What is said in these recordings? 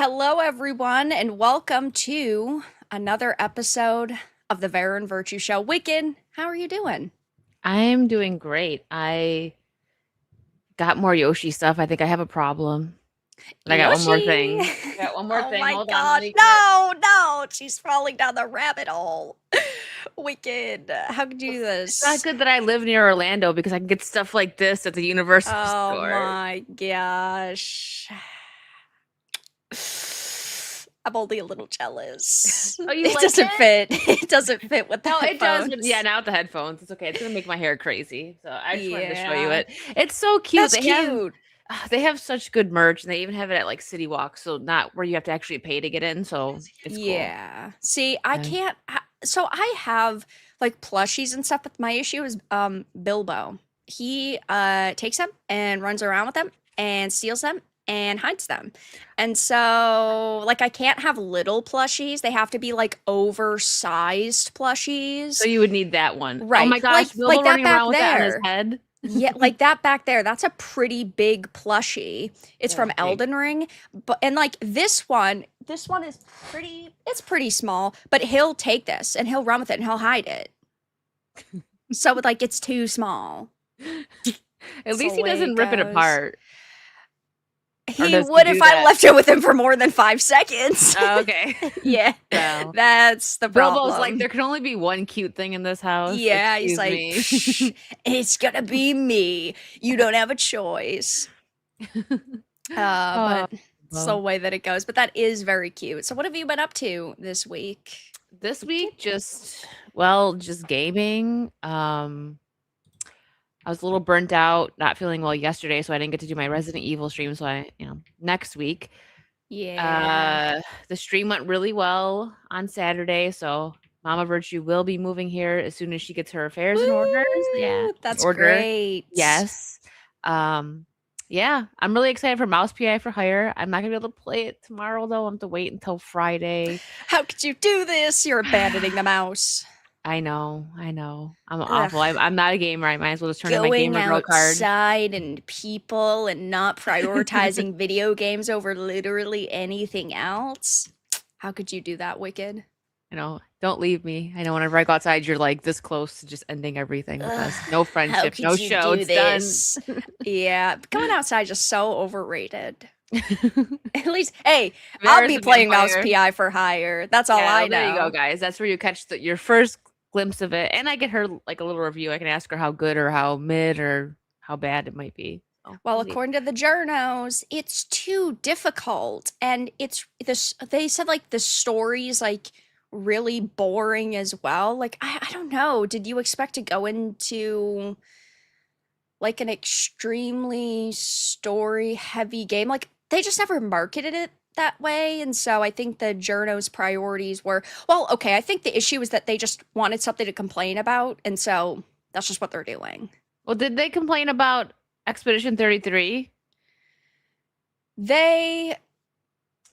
Hello, everyone, and welcome to another episode of the Vara and Virtue Show. Wicked, how are you doing? I'm doing great. I got more Yoshi stuff. I think I have a problem. But I got one more Yoshi! thing. I got one more Oh thing. my Hold on, let gosh, me get. no, no, she's falling down the rabbit hole. Wicked, how could you do It's not this? good that I live near Orlando because I can get stuff like this at the Universal Oh store. my gosh. I'm only a little jealous. Oh, you It like doesn't it? fit. It doesn't fit with the No, it does. But yeah, headphones. now with the headphones, it's okay. It's gonna make my hair crazy. So I just wanted to show you Yeah, it. It's so cute. that's cute. They have such good merch, and they even have it at like City Walk, so not where you have to actually pay to get in. So it's cool. Yeah. See, I Yeah. can't so I have like plushies and stuff, but my issue is Bilbo. He takes them and runs around with them and steals them and hides them. And so like I can't have little plushies. They have to be like oversized So plushies. you would need that one. Oh Right. my gosh, Like Bilbo that running back around with that on his there. head. Yeah, like that back there, that's a pretty big plushie. It's That from is big. Elden Ring, but and like this one is it's pretty small, but he'll take this and he'll run with it and he'll hide it. So like it's too small. At That's least the he way it doesn't rip it goes. apart. Or He does he would if do I that? left it with him for more than 5 seconds. Oh, okay. Yeah, Well, that's the Bilbo's like, problem. there can only be one cute thing in this house. Yeah, he's Excuse like, me. "Psh, it's gonna be me. You don't have a choice. Oh, But it's the well. way that it goes. But that is very cute. So what have you been up to this week? This Wicked? week, just gaming. I was a little burnt out, not feeling well yesterday, so I didn't get to do my Resident Evil stream. So next week. Yeah. Uh, the stream went really well on Saturday, so Mama Virtue will be moving here as soon as she gets her affairs in order. Yeah, Woo! in That's order. great. Yes. Um, yeah, I'm really excited for Mouse PI for Hire. I'm not gonna be able to play it tomorrow though. I'm have to wait until Friday. How could you do this? You're abandoning the mouse. I know, I know. I'm Ugh. awful. I'm not a gamer. I might as well just turn in my Going gamer girl card. outside and people and not prioritizing video games over literally anything else. How could you do that, Wicked? Don't leave me. I know whenever I go outside, you're like this close to just ending everything with Ugh, us. No how friendship, could no you show. do It's done. this? Yeah, going outside is just so overrated. At least, hey, I'll Vera's be a playing Mouse vampire. PI for hire. That's all Yeah, I well, there you go, know. guys. That's where you catch your first glimpse of it. And I get her like a little review. I can ask her how good or how mid or how bad it might be. So Well, we'll see. according to the journos, it's too difficult, and it's this. They said like the story's like really boring as well. Like I don't know. Did you expect to go into like an extremely story heavy game? Like they just never marketed it that way, and so I think the journos' priorities were well. Okay, I think the issue is that they just wanted something to complain about, and so that's just what they're doing. Well, did they complain about Expedition 33? They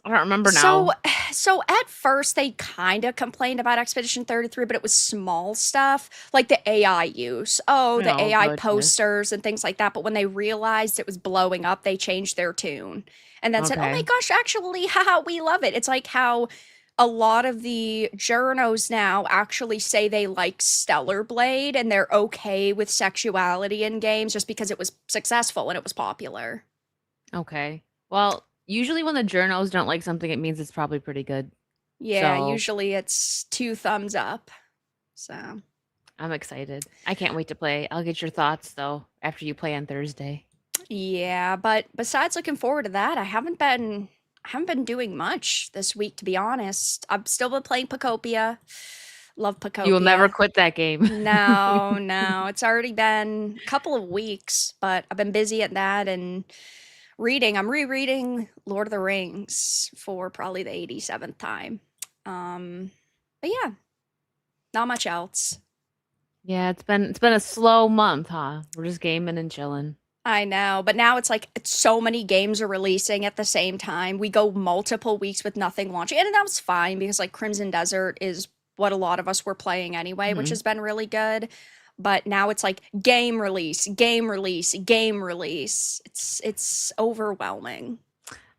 I don't remember So now. so at first they kind of complained about Expedition 33, but it was small stuff like the AI use. Oh, the Oh AI goodness. posters and things like that. But when they realized it was blowing up, they changed their tune and then said, "Oh my Okay. gosh, actually, haha, we love it." It's like how a lot of the journos now actually say they like Stellar Blade and they're okay with sexuality in games just because it was successful and it was popular. Okay. Well, usually when the journos don't like something, it means it's probably pretty good. Yeah, So usually it's two thumbs up. So I'm excited. I can't wait to play. I'll get your thoughts though after you play on Thursday. yeah, but besides looking forward to that, I haven't been doing much this week, to be honest. I've still been playing Pacopia. Love You will never Pacopia. quit that game. No, no, it's already been a couple of weeks, but I've been busy at that and reading. I'm rereading Lord of the Rings for probably the 87th time. But yeah, not much else. Yeah, it's been a slow month, huh? We're just gaming and chilling. I know, but now it's like so many games are releasing at the same time. We go multiple weeks with nothing launching, and that was fine because like Crimson Desert is what a lot of us were playing anyway, which Mhm. has been really good. But now it's like game release, game release, game release. It's overwhelming.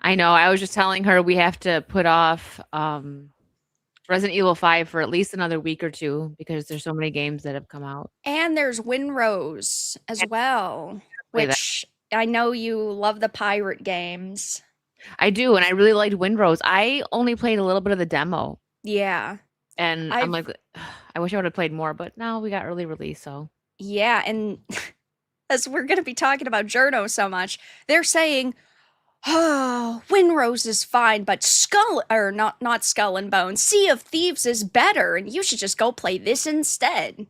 I know. I was just telling her we have to put off Resident Evil 5 for at least another week or two because there's so many games that have come out. And there's Winrose as Can't well, play that. which I know you love the pirate games. I do, and I really liked Windrose. I only played a little bit of the demo, Yeah. and I'm I've like, I wish I would have played more, but now we got early release, so yeah, and as we're going to be talking about Journo so much, they're saying, "Oh, Winrose is fine, but Skull or not Skull and Bones, Sea of Thieves is better, and you should just go play this instead."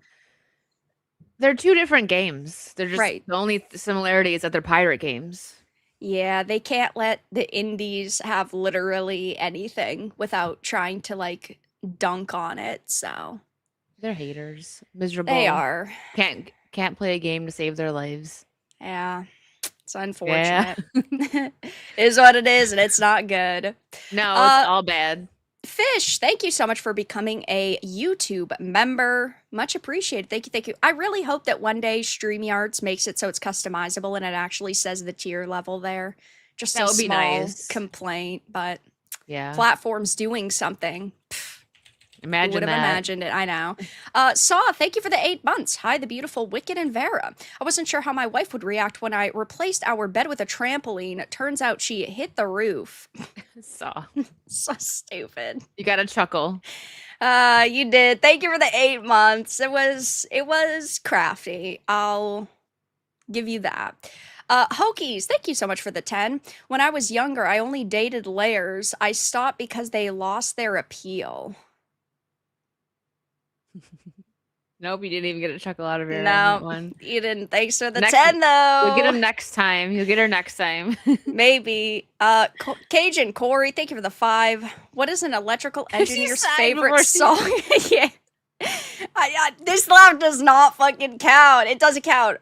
they're two different games. They're just Right. the only similarity is that they're pirate games. Yeah, they can't let the indies have literally anything without trying to like dunk on it. So They're haters, they miserable. are. Can't play a game to save their lives. Yeah, it's Yeah. unfortunate. Is what it is, and it's not good. No, it's Uh, all bad. Fish, thank you so much for becoming a YouTube member. Much appreciated. Thank you, thank you. I really hope that one day StreamYards makes it so it's customizable and it actually says the tier level there. Just That a would be small nice. complaint, but Yeah. platforms doing something. Who Imagine would have that. imagined it? I know. Saw, thank you for the 8 months. Hi, the beautiful Wicked and Vara. I wasn't sure how my wife would react when I replaced our bed with a trampoline. It turns out she hit the roof. Saw. So stupid. You got to chuckle. You did. Thank you for the 8 months. It was crafty. I'll give you that. Hokies, thank you so much for the 10. When I was younger, I only dated layers. I stopped because they lost their appeal. Nope, you didn't even get a chuckle out of her on that No, one. you didn't. Thanks for the Next, 10 you'll get though. him next time. You'll get her next time. Maybe. Cajun Corey, thank you for the 5. What is an electrical She engineer's sighed favorite before she- song? Yeah. This laugh does not fucking count. It doesn't count.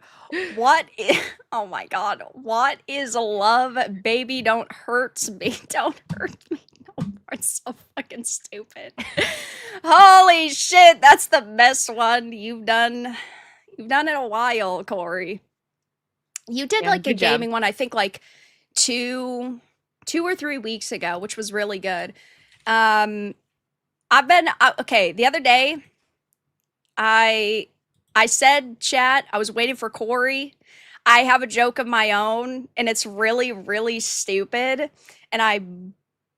Oh my god. What is love? Baby, don't hurt me. Don't hurt me. No more. It's so fucking stupid. Holy shit, that's the best one you've done in a while, Corey. You did Yeah, like a good job. gaming one, I think like two or 3 weeks ago, which was really good. I've been okay, the other day I said, chat, I was waiting for Corey. I have a joke of my own, and it's really, really stupid. And I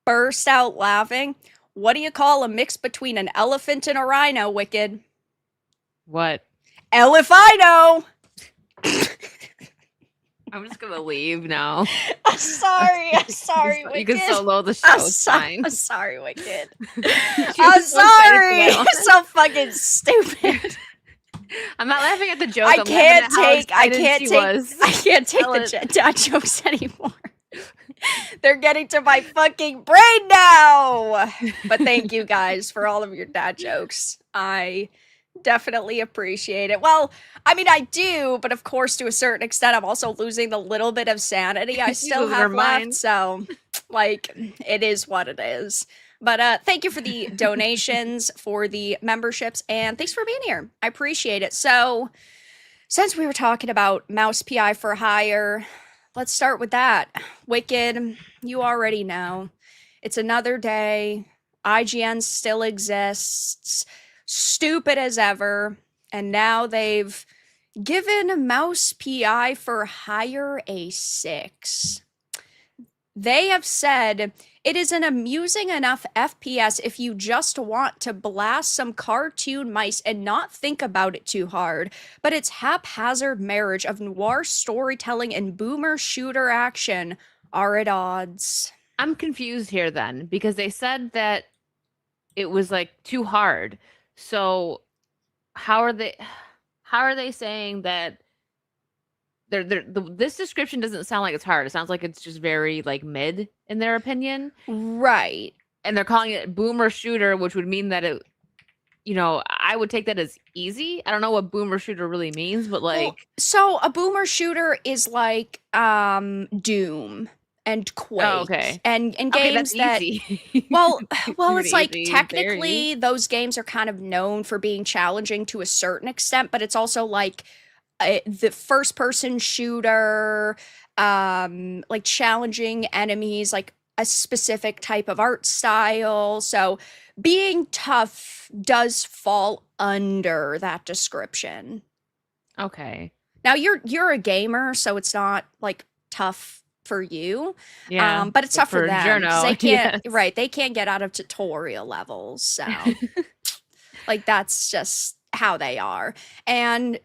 burst out laughing. What do you call a mix between an elephant and a rhino, Wicked? What? Elefino! I'm just gonna leave now. I'm sorry, You Wicked. can solo the show. I'm, It's I'm fine. sorry, Wicked. She I'm was so excited sorry. for that one. You're so fucking stupid. I'm not laughing at the joke. I I'm laughing at how excited I can't take Tell the it. dad jokes anymore. They're getting to my fucking brain now. But thank you guys for all of your dad jokes. I definitely appreciate it. Well, I mean, I do, but of course, to a certain extent, I'm also losing the little bit of sanity I She's still losing her have left. mind. So, like, it is what it is. But thank you for the donations, for the memberships, and thanks for being here. I appreciate it. So, since we were talking about Mouse PI for hire, let's start with that. Wicked, you already know. It's another day. IGN still exists. Stupid as ever. And now they've given Mouse PI for hire a 6. They have said it is an amusing enough FPS if you just want to blast some cartoon mice and not think about it too hard, but its haphazard marriage of noir storytelling and boomer shooter action are at odds. I'm confused here then because they said that it was like too hard. So how are they saying that this description doesn't sound like it's hard. It sounds like it's just very like mid in their opinion. Right. And they're calling it boomer shooter, which would mean that it, I would take that as easy. I don't know what boomer shooter really means, but like, Well, so a boomer shooter is like Doom and Quake okay. and Okay, games that's that easy. well it's Pretty like easy, technically those games are kind of known for being challenging to a certain extent, but it's also like the first person shooter, like challenging enemies, like a specific type of art style. So being tough does fall under that description. Okay. Now you're a gamer, so it's not like tough for you, Yeah. but it's But tough for for them because Journo, they can't, yes. right, they can't get out of tutorial levels. So like that's just how they are. And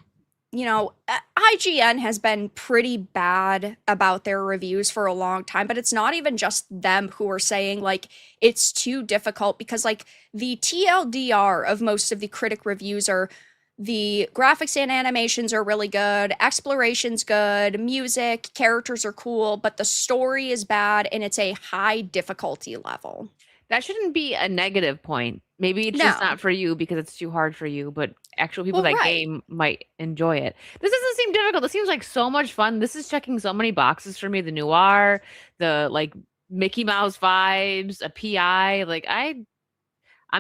IGN has been pretty bad about their reviews for a long time, but it's not even just them who are saying like it's too difficult because like the TLDR of most of the critic reviews are the graphics and animations are really good, exploration's good, music, characters are cool, but the story is bad and it's a high difficulty level. That shouldn't be a negative point. Maybe it's just No. not for you because it's too hard for you, but actual people Well, that right. game might enjoy it. This doesn't seem difficult. This seems like so much fun. This is checking so many boxes for me. The noir, the like Mickey Mouse vibes, a PI. Like I'm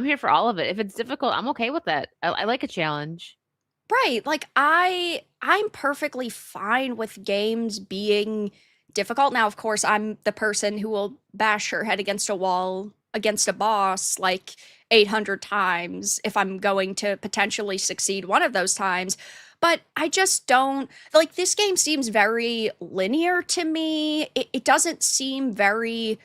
here for all of it. If it's difficult, I'm okay with that. I like a challenge. Right. Like I'm perfectly fine with games being difficult. Now, of course, I'm the person who will bash her head against a wall against a boss like 800 times if I'm going to potentially succeed one of those times. But I just don't like this game seems very linear to me. It doesn't seem very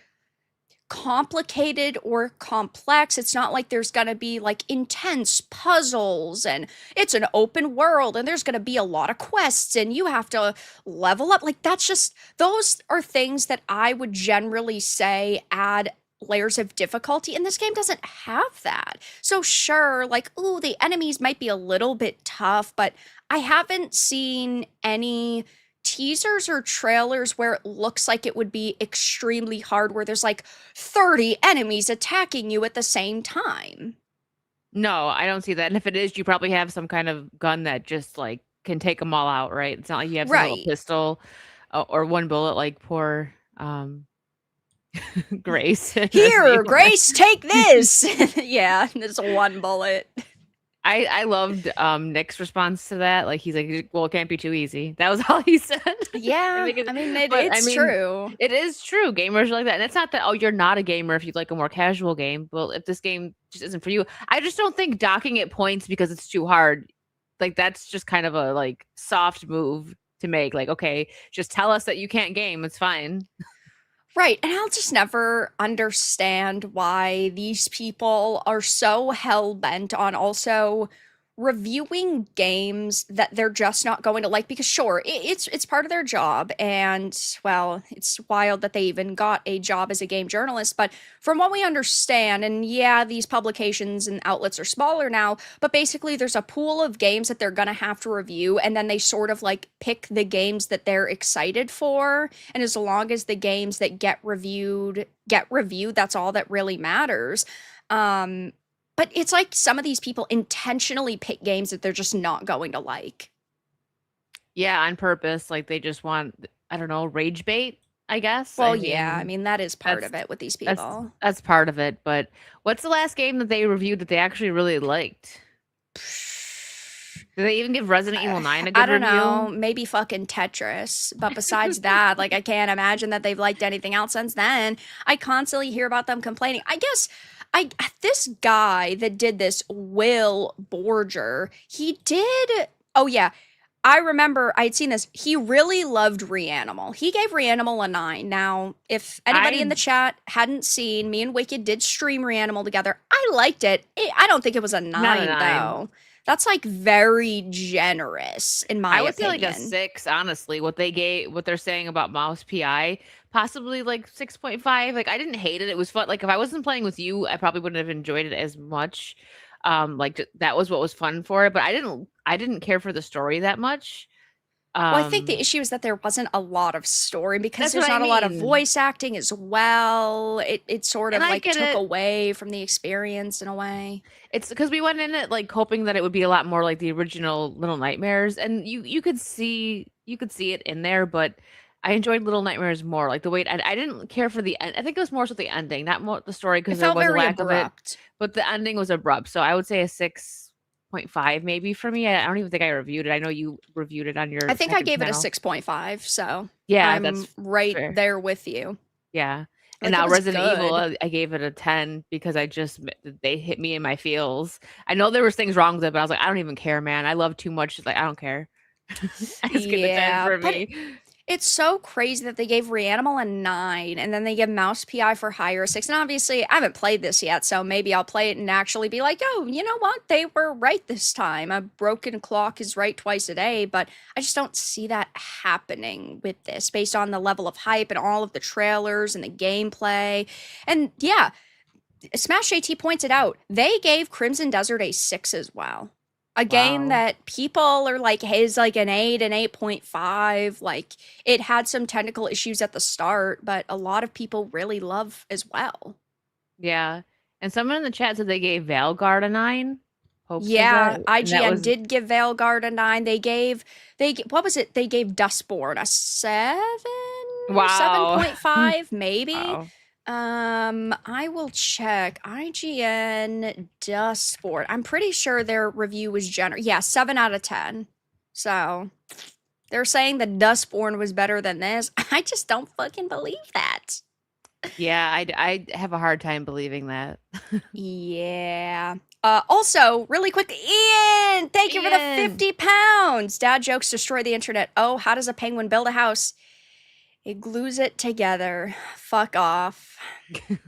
complicated or complex. It's not like there's going to be like intense puzzles and it's an open world and there's going to be a lot of quests and you have to level up. Like that's just those are things that I would generally say add layers of difficulty and this game doesn't have that. So sure, like ooh, the enemies might be a little bit tough, but I haven't seen any teasers or trailers where it looks like it would be extremely hard, where there's like 30 enemies attacking you at the same time. No, I don't see that. And if it is, you probably have some kind of gun that just like can take them all out, right? It's not like you have some little Right. pistol or one bullet like poor Grace in Resident Here, Evil, right? Grace, take this. Yeah, there's one bullet. I loved Nick's response to that. Like he's like, "Well, it can't be too easy." That was all he said. I Yeah, think it, I mean but I it's mean, true. it is true. Gamers are like that, and it's not that oh, you're not a gamer if you like a more casual game. Well, if this game just isn't for you, I just don't think docking it points because it's too hard. Like that's just kind of a like soft move to make. Like, okay, just tell us that you can't game. It's fine. Right, and I'll just never understand why these people are so hell bent on also reviewing games that they're just not going to like because sure, it's part of their job and well, it's wild that they even got a job as a game journalist, but from what we understand and yeah, these publications and outlets are smaller now, but basically there's a pool of games that they're going to have to review and then they sort of like pick the games that they're excited for and as long as the games that get reviewed, that's all that really matters. Um, but it's like some of these people intentionally pick games that they're just not going to like. Yeah, on purpose. Like they just want, I don't know, rage bait. I guess. Well, I yeah, I mean, mean, that is part that's of it with these That's people. that's part of it, but what's the last game that they reviewed that they actually really liked? Did they even give Resident Evil 9 a I good don't know, review? maybe fucking Tetris. But besides that, like, I can't imagine that they've liked anything else since then. I constantly hear about them complaining. I guess this guy that did this, Will Borger, he did. Oh, yeah. I remember I'd seen this. He really loved Reanimal. He gave Reanimal a 9. Now, if anybody in I the chat hadn't seen, me and Wicked did stream Reanimal together. I liked it. I don't think it was a not a 9, 9. though. That's like very generous, in my I would say like a opinion. 6, honestly. What they're saying about Mouse PI, possibly like 6.5. Like I didn't hate it. It was fun. Like if I wasn't playing with you, I probably wouldn't have enjoyed it as much. That was what was fun for it, but I didn't care for the story that much. Well, I think the Um issue is that there wasn't a lot of story because that's what there's I not a lot of mean. voice acting as well. It sort And of I like get took it. away from the experience in a way. It's because we went in it like hoping that it would be a lot more like the original Little Nightmares, and you could see it in there, but I enjoyed Little Nightmares more. Like the way I didn't care for the end. I think it was more so the ending, not more the story It because there felt was a very lack of it, abrupt. but the ending was abrupt. So I would say a 6.5 maybe for me. I don't even think I reviewed it. I know you reviewed it on I your think I second gave it a channel. 6.5, so Yeah, I'm that's right fair. there with you. Yeah. And Like it now was Resident Evil, good. I gave it a 10 because they hit me in my feels. I know there was things wrong with it, but I was like, I don't even care, man. I love too much. Like, I don't care. I just give it 10 Yeah, for but me. it's so crazy that they gave Reanimal a 9 and then they give Mouse PI for Hire a 6. And obviously, I haven't played this yet, so maybe I'll play it and actually be like, oh, you know what? They were right this time. A broken clock is right twice a day, but I just don't see that happening with this based on the level of hype and all of the trailers and the gameplay. And yeah, Smash JT pointed out, they gave Crimson Desert a 6 as well. A game Wow. that people are like, hey, is like an 8, an 8.5. Like, it had some technical issues at the start, but a lot of people really love as well. Yeah. And someone in the chat said they gave Valguard a 9. Hope said Yeah, that. And that IGN was did give Veilguard a 9. What was it? They gave Dustborn a 7 or wow. 7.5, maybe. Wow. I will check. IGN Dustborn. I'm pretty sure their review was general. Yeah, 7 out of 10. So they're saying that Dustborn was better than this. I just don't fucking believe that. Yeah, I have a hard time believing that. Yeah. Also, really quick, Ian, thank you for the Ian. 50 pounds. Dad jokes destroy the internet. Oh, how does a penguin build a house? It glues it together. Fuck off.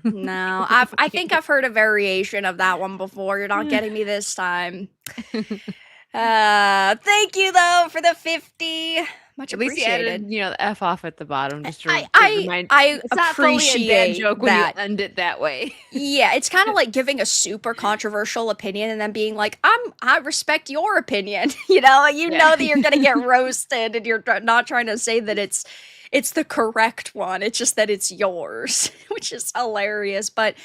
No, I think I've heard a variation of that one before. You're not getting me this time. Thank you though for the 50. Much At least he added, appreciated. the F off at the bottom just I to I remind I it's not fully a dad appreciate joke when you that. end it that way. Yeah, it's kind of like giving a super controversial opinion and then being like, I respect your opinion. You Yeah. know that you're gonna get roasted and you're not trying to say that it's the correct one. It's just that it's yours, which is hilarious. But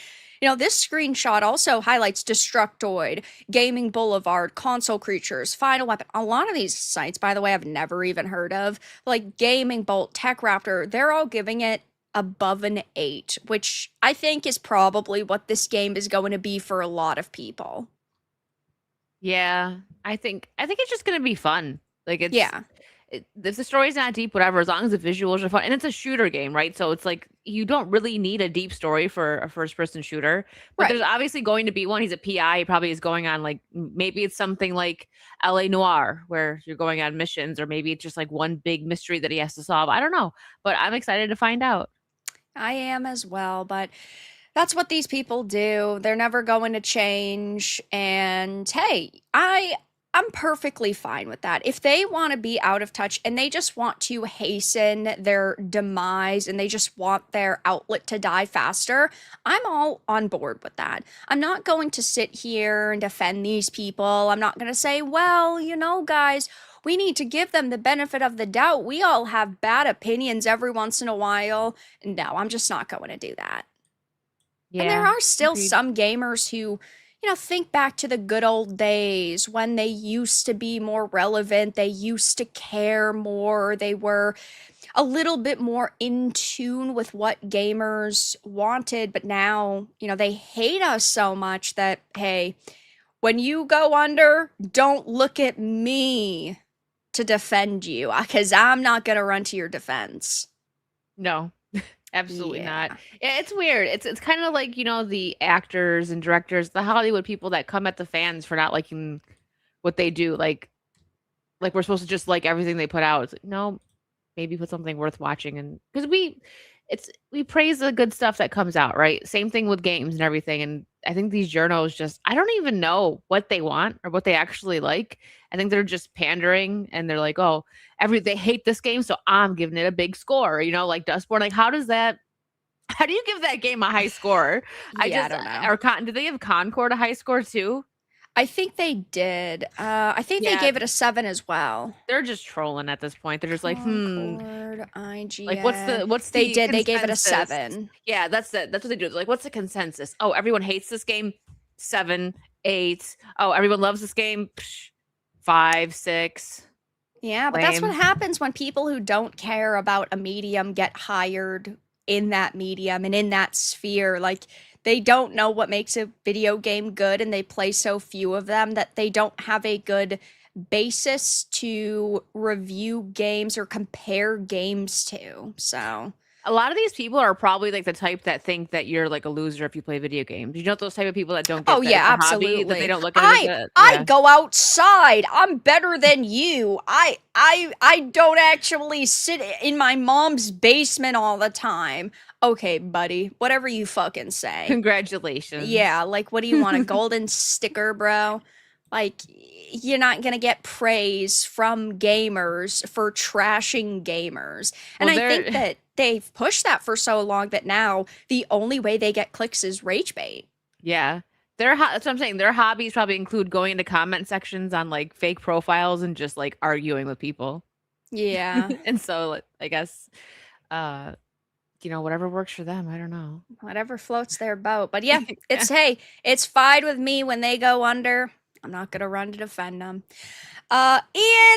this screenshot also highlights Destructoid, Gaming Boulevard, Console Creatures, Final Weapon. A lot of these sites, by the way, I've never even heard of. Like Gaming Bolt, Tech Raptor, they're all giving it above an 8, which I think is probably what this game is going to be for a lot of people. Yeah, I think it's just gonna be fun. Like Yeah, if the story's not deep, whatever, as long as the visuals are fun, and it's a shooter game, right? So it's like you don't really need a deep story for a first-person shooter, but there's right. obviously going to be one. He's a PI. He probably is going on like maybe it's something like LA Noir where you're going on missions, or maybe it's just like one big mystery that he has to solve. I don't know, but I'm excited to find out. I am as well, but that's what these people do. They're never going to change. And hey, I'm perfectly fine with that. If they want to be out of touch and they just want to hasten their demise and they just want their outlet to die faster, I'm all on board with that. I'm not going to sit here and defend these people. I'm not going to say, well, guys, we need to give them the benefit of the doubt. We all have bad opinions every once in a while. No, I'm just not going to do that. And there Yeah, are still agreed. some gamers who, think back to the good old days when they used to be more relevant, they used to care more, they were a little bit more in tune with what gamers wanted, but now, they hate us so much that, hey, when you go under, don't look at me to defend you, because I'm not going to run to your defense. No, absolutely not. Yeah. Yeah, it's weird. It's kind of like, the actors and directors, the Hollywood people that come at the fans for not liking what they do. Like we're supposed to just like everything they put out. It's like, no, maybe put something worth watching, and because we praise the good stuff that comes out, right? Same thing with games and everything. And I think these journos just I don't even know what they want or what they actually like. I think they're just pandering and they're like, oh, they hate this game, so I'm giving it a big score, like Dustborn. Like, how do you give that game a high score? I Yeah, I just don't know. or did they give Concord a high score too? I think they did. I think they Yeah, gave it a 7 as well. they're just trolling at this point. They're just like, Concord, like what's IGN. the what's They the did. They gave it a consensus? 7. Yeah, that's it. That's what they do. They're like, what's the consensus? Oh, everyone hates this game. 7, 8. Oh, everyone loves this game. 5, 6. Yeah, but that's what Lame. happens when people who don't care about a medium get hired in that medium and in that sphere. Like, they don't know what makes a video game good, and they play so few of them that they don't have a good basis to review games or compare games to. So, A lot of these people are probably like the type that think that you're like a loser if you play video games. You know those type of people that don't Oh get that it's yeah, a hobby, that they absolutely. don't look at it as I a I yeah. go outside. I'm better than you. I don't actually sit in my mom's basement all the time. Okay, buddy. Whatever you fucking say. Congratulations. Yeah, like what do you want, a golden sticker, bro? Like you're not going to get praise from gamers for trashing gamers. And Well, I think they're that they've pushed that for so long that now the only way they get clicks is rage bait. yeah. That's what I'm saying. Their hobbies probably include going into comment sections on like fake profiles and just like arguing with people. Yeah. And so like, I guess uh whatever works for them. I don't know. Whatever floats their boat. But yeah, Yeah. it's hey, it's fine with me when they go under. I'm not gonna run to defend them. Ian,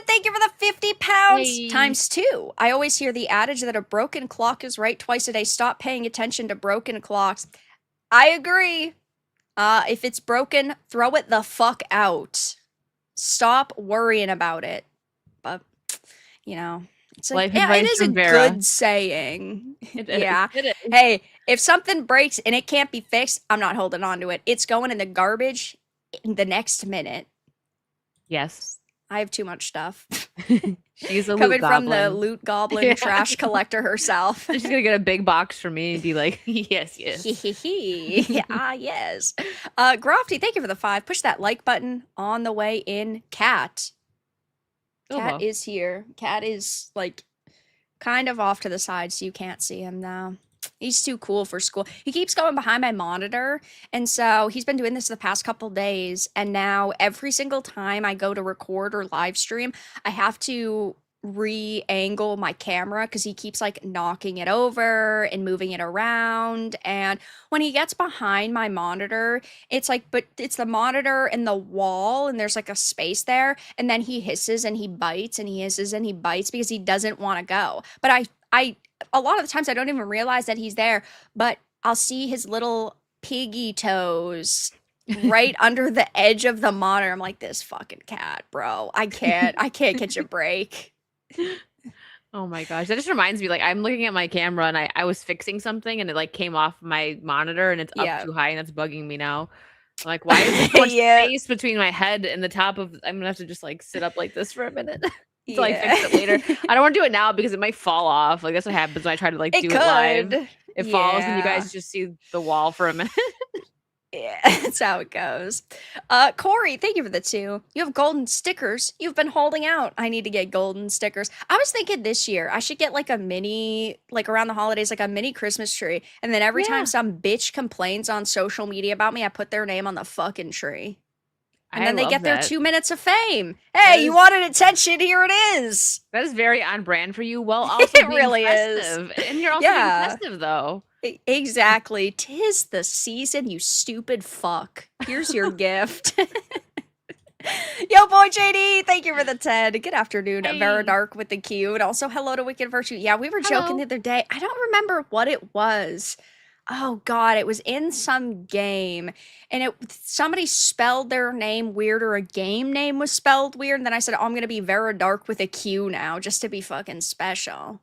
thank you for the 50 pounds Hey. times two. I always hear the adage that a broken clock is right twice a day. Stop paying attention to broken clocks. I agree. If it's broken, throw it the fuck out. Stop worrying about it. But you know, it's like Life yeah, it advice is a from Vara. good saying. It is. Yeah. It is. Hey, if something breaks and it can't be fixed, I'm not holding on to it. It's going in the garbage in the next minute. Yes. I have too much stuff. She's a loot Coming from the goblin. loot goblin Yeah. trash collector herself. She's gonna get a big box for me and be like, yes, yes. Ah, yes. Grofty, thank you for the 5. Push that like button on the way in. Cat. Cat Obo. is here. Cat is like kind of off to the side, so you can't see him now. He's too cool for school. He keeps going behind my monitor, and so he's been doing this the past couple days, and now every single time I go to record or live stream, I have to re-angle my camera because he keeps like knocking it over and moving it around. And when he gets behind my monitor, it's like, but it's the monitor and the wall, and there's like a space there, and then he hisses and he bites and he hisses and he bites because he doesn't want to go. But I a lot of the times I don't even realize that he's there, but I'll see his little piggy toes right under the edge of the monitor. I'm like, this fucking cat, bro. I can't catch a break. Oh my gosh. That just reminds me, like, I'm looking at my camera and I was fixing something and it like came off my monitor and it's up Yeah. too high and it's bugging me now. I'm like, why is there so much Yeah. space between my head and the top of I'm gonna have to just like sit up like this for a minute until I Yeah. fix it later. I don't want to do it now because it might fall off. Like that's what happens when I try to like It do it live. could. It falls and you Yeah. guys just see the wall for a minute. Yeah, that's how it goes. Corey, thank you for the 2. You have golden stickers. You've been holding out. I need to get golden stickers. I was thinking this year I should get like a mini, like around the holidays, like a mini Christmas tree. And then every Yeah. time some bitch complains on social media about me, I put their name on the fucking tree. And then they love get their that. 2 minutes of fame. That Hey, you is- wanted attention? Here it is. That is very on brand for you. Well, also It being really is. festive. And you're also Yeah. being festive though. Exactly. 'Tis the season, you stupid fuck. Here's your gift. Yo, boy, JD, thank you for the 10. Good afternoon, Hey. Varadark with the Q. And also, hello to Wicked Virtue. Yeah, we were joking Hello. the other day. I don't remember what it was. Oh, God, it was in some game. And somebody spelled their name weird, or a game name was spelled weird. And then I said, oh, I'm going to be Varadark with a Q now, just to be fucking special.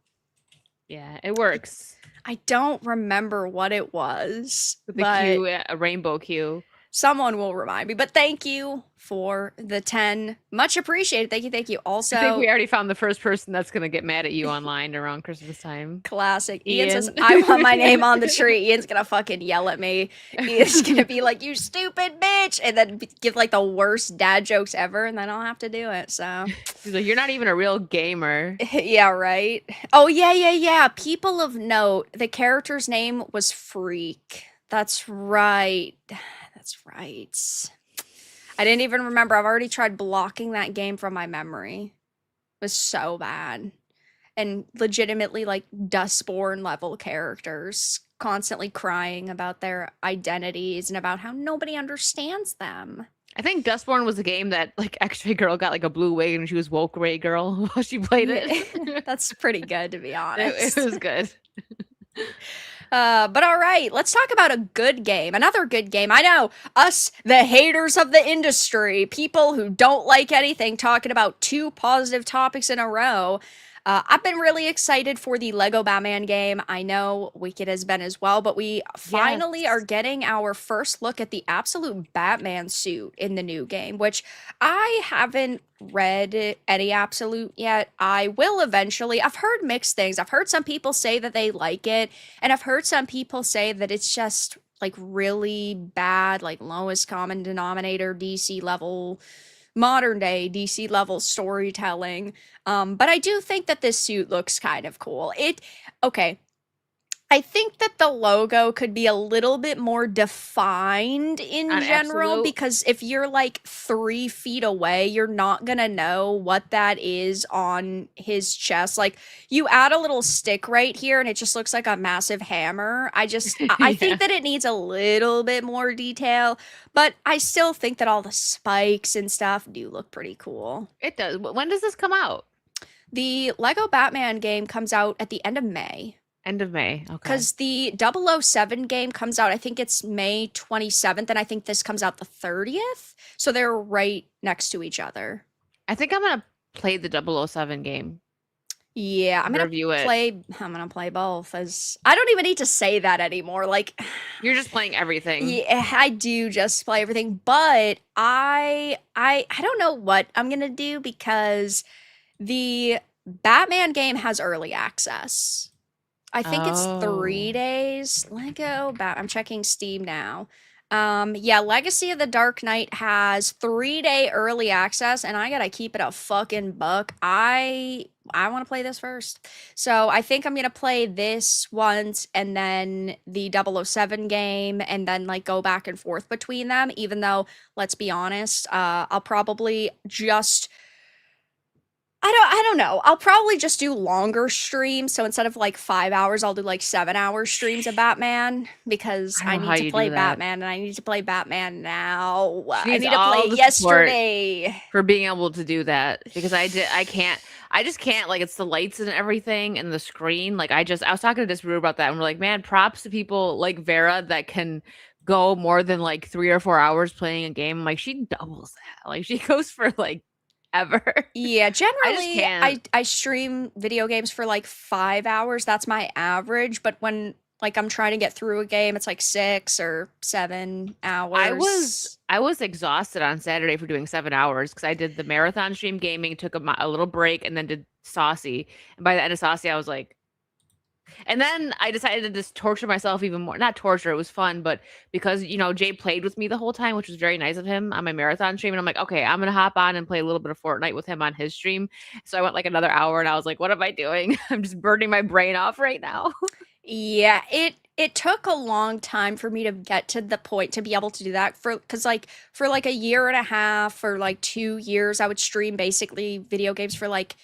Yeah, it works. I don't remember what it was. With the but Q, a rainbow Q. someone will remind me. But thank you for the 10. Much appreciated. Thank you. Thank you. Also, I think we already found the first person that's gonna get mad at you online around Christmas time. classic. Ian says, Ian. I want my name on the tree. Ian's gonna fucking yell at me. Ian's gonna be like, you stupid bitch. And then give like the worst dad jokes ever. And then I'll have to do it. So, He's like, you're not even a real gamer. yeah, right. Oh, yeah. People of note, the character's name was Freak. That's right. That's right. I didn't even remember. I've already tried blocking that game from my memory. It was so bad. And legitimately like Dustborn level characters constantly crying about their identities and about how nobody understands them. I think Dustborn was a game that like X-Ray Girl got like a blue wig and she was woke Ray Girl while she played it. That's pretty good, to be honest. It was good. But all right, let's talk about a good game. Another good game. I know, us, the haters of the industry, people who don't like anything, talking about 2 positive topics in a row. I've been really excited for the Lego Batman game. I know Wicked has been as well, but we finally are Yes. getting our first look at the absolute Batman suit in the new game, which I haven't read any absolute yet. I will eventually. I've heard mixed things. I've heard some people say that they like it, and I've heard some people say that it's just like really bad, like lowest common denominator DC level, modern day DC level storytelling. But I do think that this suit looks kind of cool. Okay, I think that the logo could be a little bit more defined in On general Absolute. because if you're like 3 feet away, you're not gonna know what that is on his chest. Like you add a little stick right here and it just looks like a massive hammer. I Yeah, think that it needs a little bit more detail, but I still think that all the spikes and stuff do look pretty cool. it does. When does this come out? The Lego Batman game comes out at the end of May. End of May. Okay. Because the 007 game comes out, I think it's May 27th, and I think this comes out the 30th. So they're right next to each other. I think I'm gonna play the 007 game. Yeah, Review it. I'm gonna play both as I don't even need to say that anymore. Like You're just playing everything. yeah, I do just play everything, but I don't know what I'm gonna do because the Batman game has early access. I think it's 3 Oh. days. I'm checking Steam now. Yeah, Legacy of the Dark Knight has 3-day early access, and I gotta keep it a fucking buck. I want to play this first. So I think I'm gonna play this once and then the 007 game and then like go back and forth between them, even though, let's be honest, I'll probably just I don't know. I'll probably just do longer streams. So instead of like 5 hours, I'll do like 7 hour streams of Batman because I don't I know how need to you play do that. Batman and I need to play Batman now. She I needs need to play all it the support yesterday. for being able to do that because I can't. I just can't. Like it's the lights and everything and the screen. Like I was talking to this brewer about that and we're like, man, props to people like Vara that can go more than like 3 or 4 hours playing a game. I'm like she doubles that. Like she goes for like ever. Yeah, I just generally can't. I stream video games for like 5 hours. That's my average. But when like I'm trying to get through a game, it's like 6 or 7 hours. I was exhausted on Saturday for doing 7 hours because I did the marathon stream gaming, took a little break, and then did Saucy. And by the end of Saucy, I was like, and then I decided to just torture myself even more. Not torture, it was fun, but because Jay played with me the whole time, which was very nice of him on my marathon stream. And I'm like, okay, I'm gonna hop on and play a little bit of Fortnite with him on his stream. So I went like another hour, and I was like, what am I doing? I'm just burning my brain off right now. Yeah, it took a long time for me to get to the point to be able to do that for because like for like a year and a half or like 2 years, I would stream basically video games for like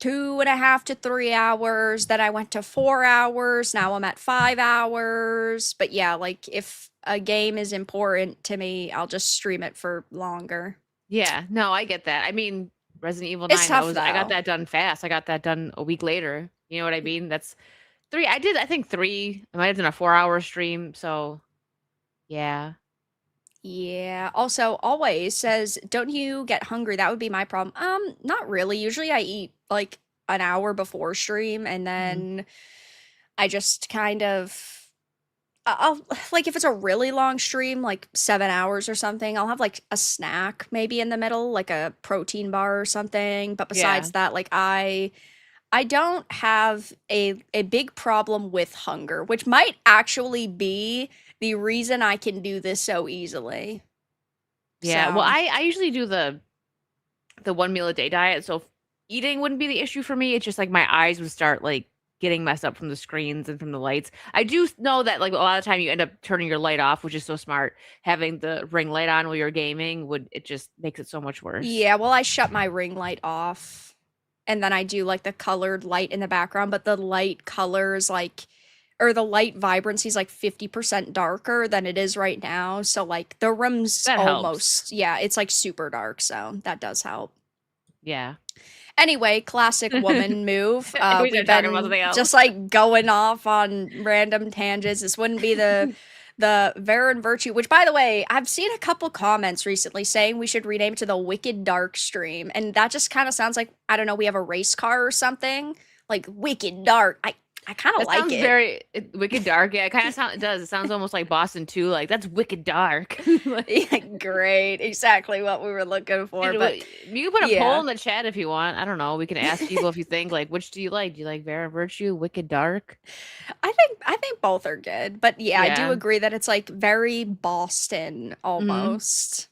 2.5 to 3 hours. Then I went to 4 hours. Now I'm at 5 hours. But yeah, like if a game is important to me, I'll just stream it for longer. Yeah, no, I get that. I mean, Resident Evil It's 9, tough I got though. that done fast. I got that done a week later. You know what I mean? That's three. I think three. I might have done a 4 hour stream. So yeah. Yeah. Also, always says, don't you get hungry? That would be my problem. Not really. Usually I eat like an hour before stream and Mhm. then I just kind of I'll like if it's a really long stream, like 7 hours or something, I'll have like a snack maybe in the middle, like a protein bar or something. But Yeah. besides that, like I don't have a big problem with hunger, which might actually be the reason I can do this so easily. Yeah. Well, So, I usually do the one meal a day diet. So eating wouldn't be the issue for me. It's just like my eyes would start like getting messed up from the screens and from the lights. I do know that like a lot of time you end up turning your light off, which is so smart. Having the ring light on while you're gaming would it just makes it so much worse. yeah, well, I shut my ring light off and then I do like the colored light in the background, but the light colors like or the light vibrancy is like 50% darker than it is right now. So like the room's That helps. almost yeah, it's like super dark, so that does help. Yeah. Anyway, classic woman move. We We've start talking about been something just else. like going off on random tangents. This wouldn't be the Varen Virtue, which by the way, I've seen a couple comments recently saying we should rename it to the Wicked Dark stream. And that just kind of sounds like, I don't know, we have a race car or something. Like Wicked Dark. I kind of That like sounds it. very wicked dark. Yeah, it kind of sound it does. It sounds almost like Boston too. Like that's wicked dark. Like, Yeah, great. Exactly what we were looking for. dude, But you can put a poll yeah. in the chat if you want. I don't know. We can ask people if you think like which do you like? Do you like Vera Virtue, Wicked Dark? I think both are good. But yeah, I do Yeah, agree that it's like very Boston hmm almost.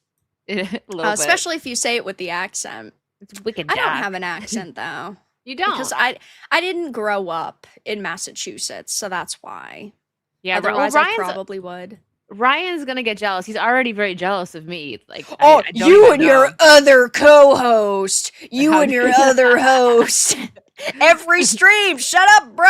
a little bit. Especially if you say it with the accent. It's wicked I don't dark. have an accent though. You Because don't. I didn't grow up in Massachusetts, so that's why. Yeah. Well, Otherwise, I probably would. Ryan's gonna get jealous. He's already very jealous of me. Like Oh, I don't you even and your know. other co-host. You How and your dare other host. Every stream. Shut up, bro.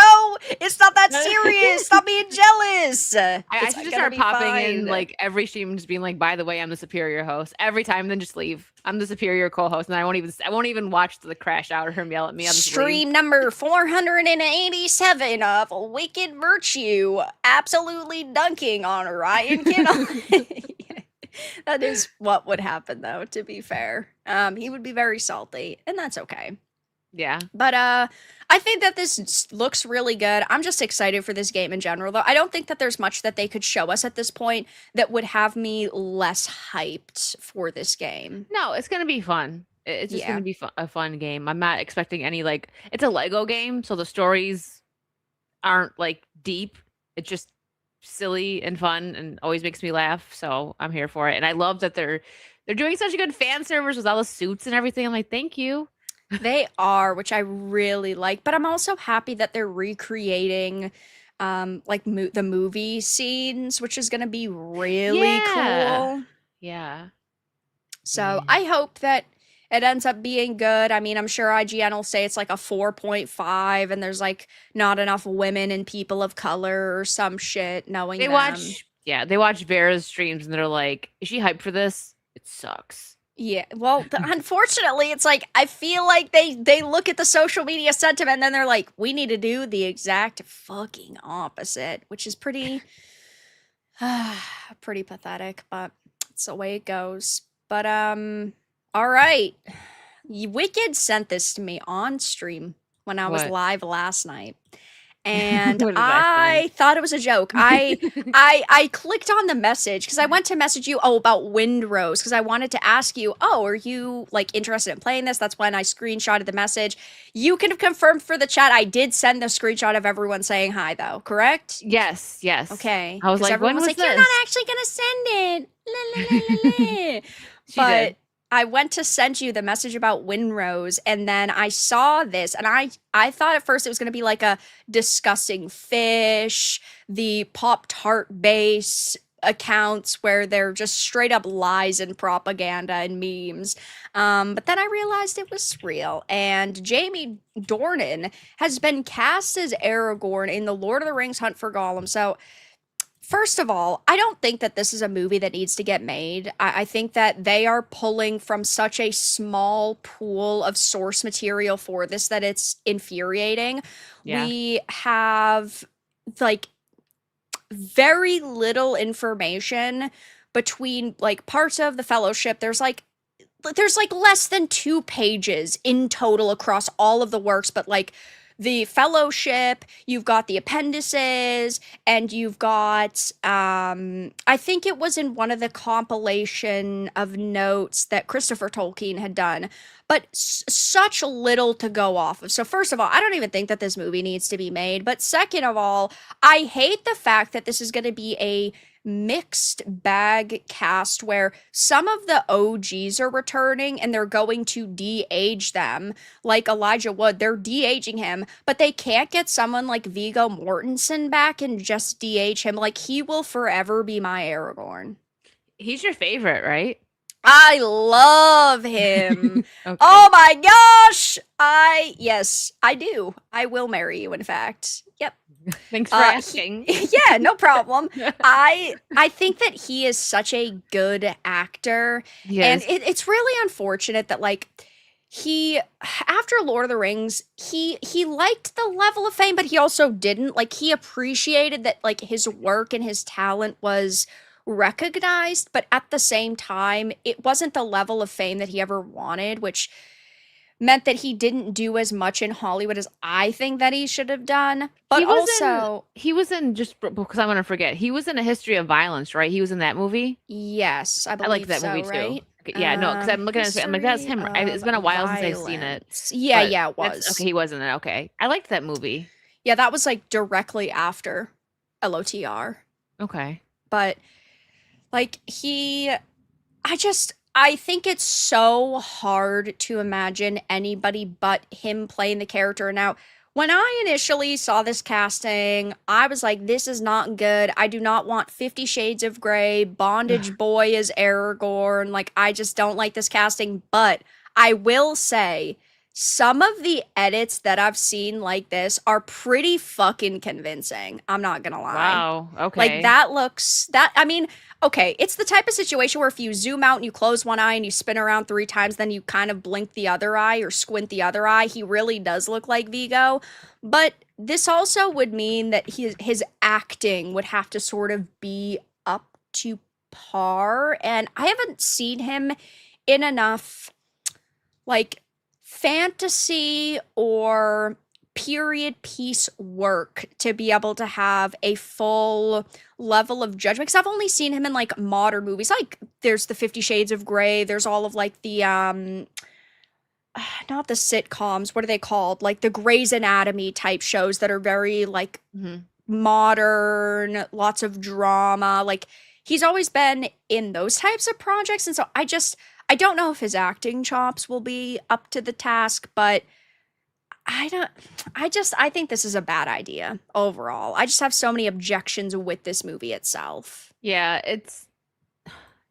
It's not that serious. Stop being jealous. I It's should just gonna start be popping in fine. like every stream, and just being like, "By the way, I'm the superior host." Every time, then just leave. I'm the superior co-host, and I won't even watch the crash out or him yell at me. I'll just leave. Stream number 487 of Wicked Virtue. Absolutely dunking on Ryan Kittle. That is what would happen though, to be fair. He would be very salty, and that's okay. Yeah, But I think that looks really good. I'm just excited for this game in general though. I don't think that there's much that they could show us at this point that would have me less hyped for this game. no, it's gonna be fun. It's just Yeah. gonna be a fun game. I'm not expecting any like it's a Lego game, so the stories aren't like deep. It's just silly and fun and always makes me laugh. So I'm here for it. And I love that they're doing such a good fan service with all the suits and everything. I'm like, thank you. They are, which I really like, but I'm also happy that they're recreating like the movie scenes, which is going to be really Yeah. cool. Yeah. So, Yeah. I hope that it ends up being good. I mean, I'm sure IGN will say it's like a 4.5 and there's like not enough women and people of color or some shit knowing They them. they watch Vera's streams and they're like, is she hyped for this? It sucks. Yeah, well, unfortunately, it's like I feel like they look at the social media sentiment and then they're like, we need to do the exact fucking opposite, which is pretty pretty pathetic, but it's the way it goes. But all right. Wicked sent this to me on stream when I was What? live last night. And What did I I thought it was a joke. say? I clicked on the message because I went to message you about Windrose because I wanted to ask you, oh, are you like interested in playing this? That's when I screenshotted the message. You can have confirmed for the chat. I did send the screenshot of everyone saying hi though, correct? Yes, yes. Okay. I was 'Cause like, everyone when was like, this? you're not actually gonna send it. La, la, la, la, la. She But did. I went to send you the message about Windrose, and then I saw this, and I thought at first it was going to be like a discussing fish, the Pop Tart base accounts where they're just straight up lies and propaganda and memes. But then I realized it was real, and Jamie Dornan has been cast as Aragorn in the Lord of the Rings Hunt for Gollum. So first of all, I don't think that this is a movie that needs to get made. I think that they are pulling from such a small pool of source material for this that it's infuriating. Yeah. We have like very little information between like parts of the fellowship. There's like less than 2 pages in total across all of the works, but like the fellowship, you've got the appendices, and you've got I think it was in one of the compilation of notes that Christopher Tolkien had done, but such little to go off of. So first of all, I don't even think that this movie needs to be made, but second of all, I hate the fact that this is going to be a mixed bag cast where some of the OGs are returning and they're going to de-age them, like Elijah Wood. They're de-aging him, but they can't get someone like Viggo Mortensen back and just de-age him. Like, he will forever be my Aragorn. He's your favorite, right? I love him. Okay. Oh my gosh! Yes, I do. I will marry you, in fact. Yep. Thanks for asking. Yeah, no problem. I think that he is such a good actor, He and is. it's really unfortunate that like he after Lord of the Rings, he liked the level of fame, but he also didn't. Like he appreciated that like his work and his talent was recognized, but at the same time, it wasn't the level of fame that he ever wanted, which meant that he didn't do as much in Hollywood as I think that he should have done. But also, he was in just because I'm gonna forget. He was in A History of Violence, right? He was in that movie. yes, I I liked believe that so, movie too. right? Okay, yeah, no, because I'm looking at it, I'm like, that's History him. It's of been a while since I've seen it, Violence. Yeah, but yeah, it that's okay. was. He was in it. Okay, I liked that movie. Yeah, that was like directly after LOTR. Okay. But like I think it's so hard to imagine anybody but him playing the character. Now, when I initially saw this casting, I was like, this is not good. I do not want 50 Shades of Grey, Bondage Boy as Aragorn. Like, I just don't like this casting. But I will say, some of the edits that I've seen like this are pretty fucking convincing. I'm not gonna lie. Wow. Like, Okay. I mean, okay, it's the type of situation where if you zoom out and you close one eye and you spin around 3 times, then you kind of blink the other eye or squint the other eye, he really does look like Vigo. But this also would mean that his acting would have to sort of be up to par. And I haven't seen him in enough like fantasy or period piece work to be able to have a full level of judgment, because I've only seen him in like modern movies. Like there's the 50 Shades of Grey, there's all of like the not the sitcoms, what are they called, like the Grey's Anatomy type shows that are very like Mhm. modern, lots of drama. Like he's always been in those types of projects, and so I don't know if his acting chops will be up to the task, but I don't I think this is a bad idea overall. I just have so many objections with this movie itself. Yeah,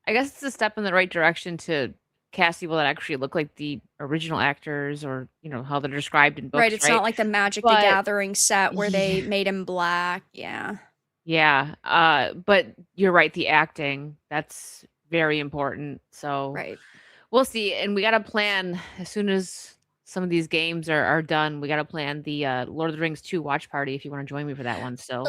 I guess it's a step in the right direction to cast people that actually look like the original actors, or how they're described in Right, books, it's not right? like the Magic the But Gathering set where they yeah, made him black. Yeah. yeah. But you're right, the acting, that's very important. So Right. we'll see. And we gotta plan as soon as some of these games are done, we gotta plan the Lord of the Rings 2 watch party if you want to join me for that one still.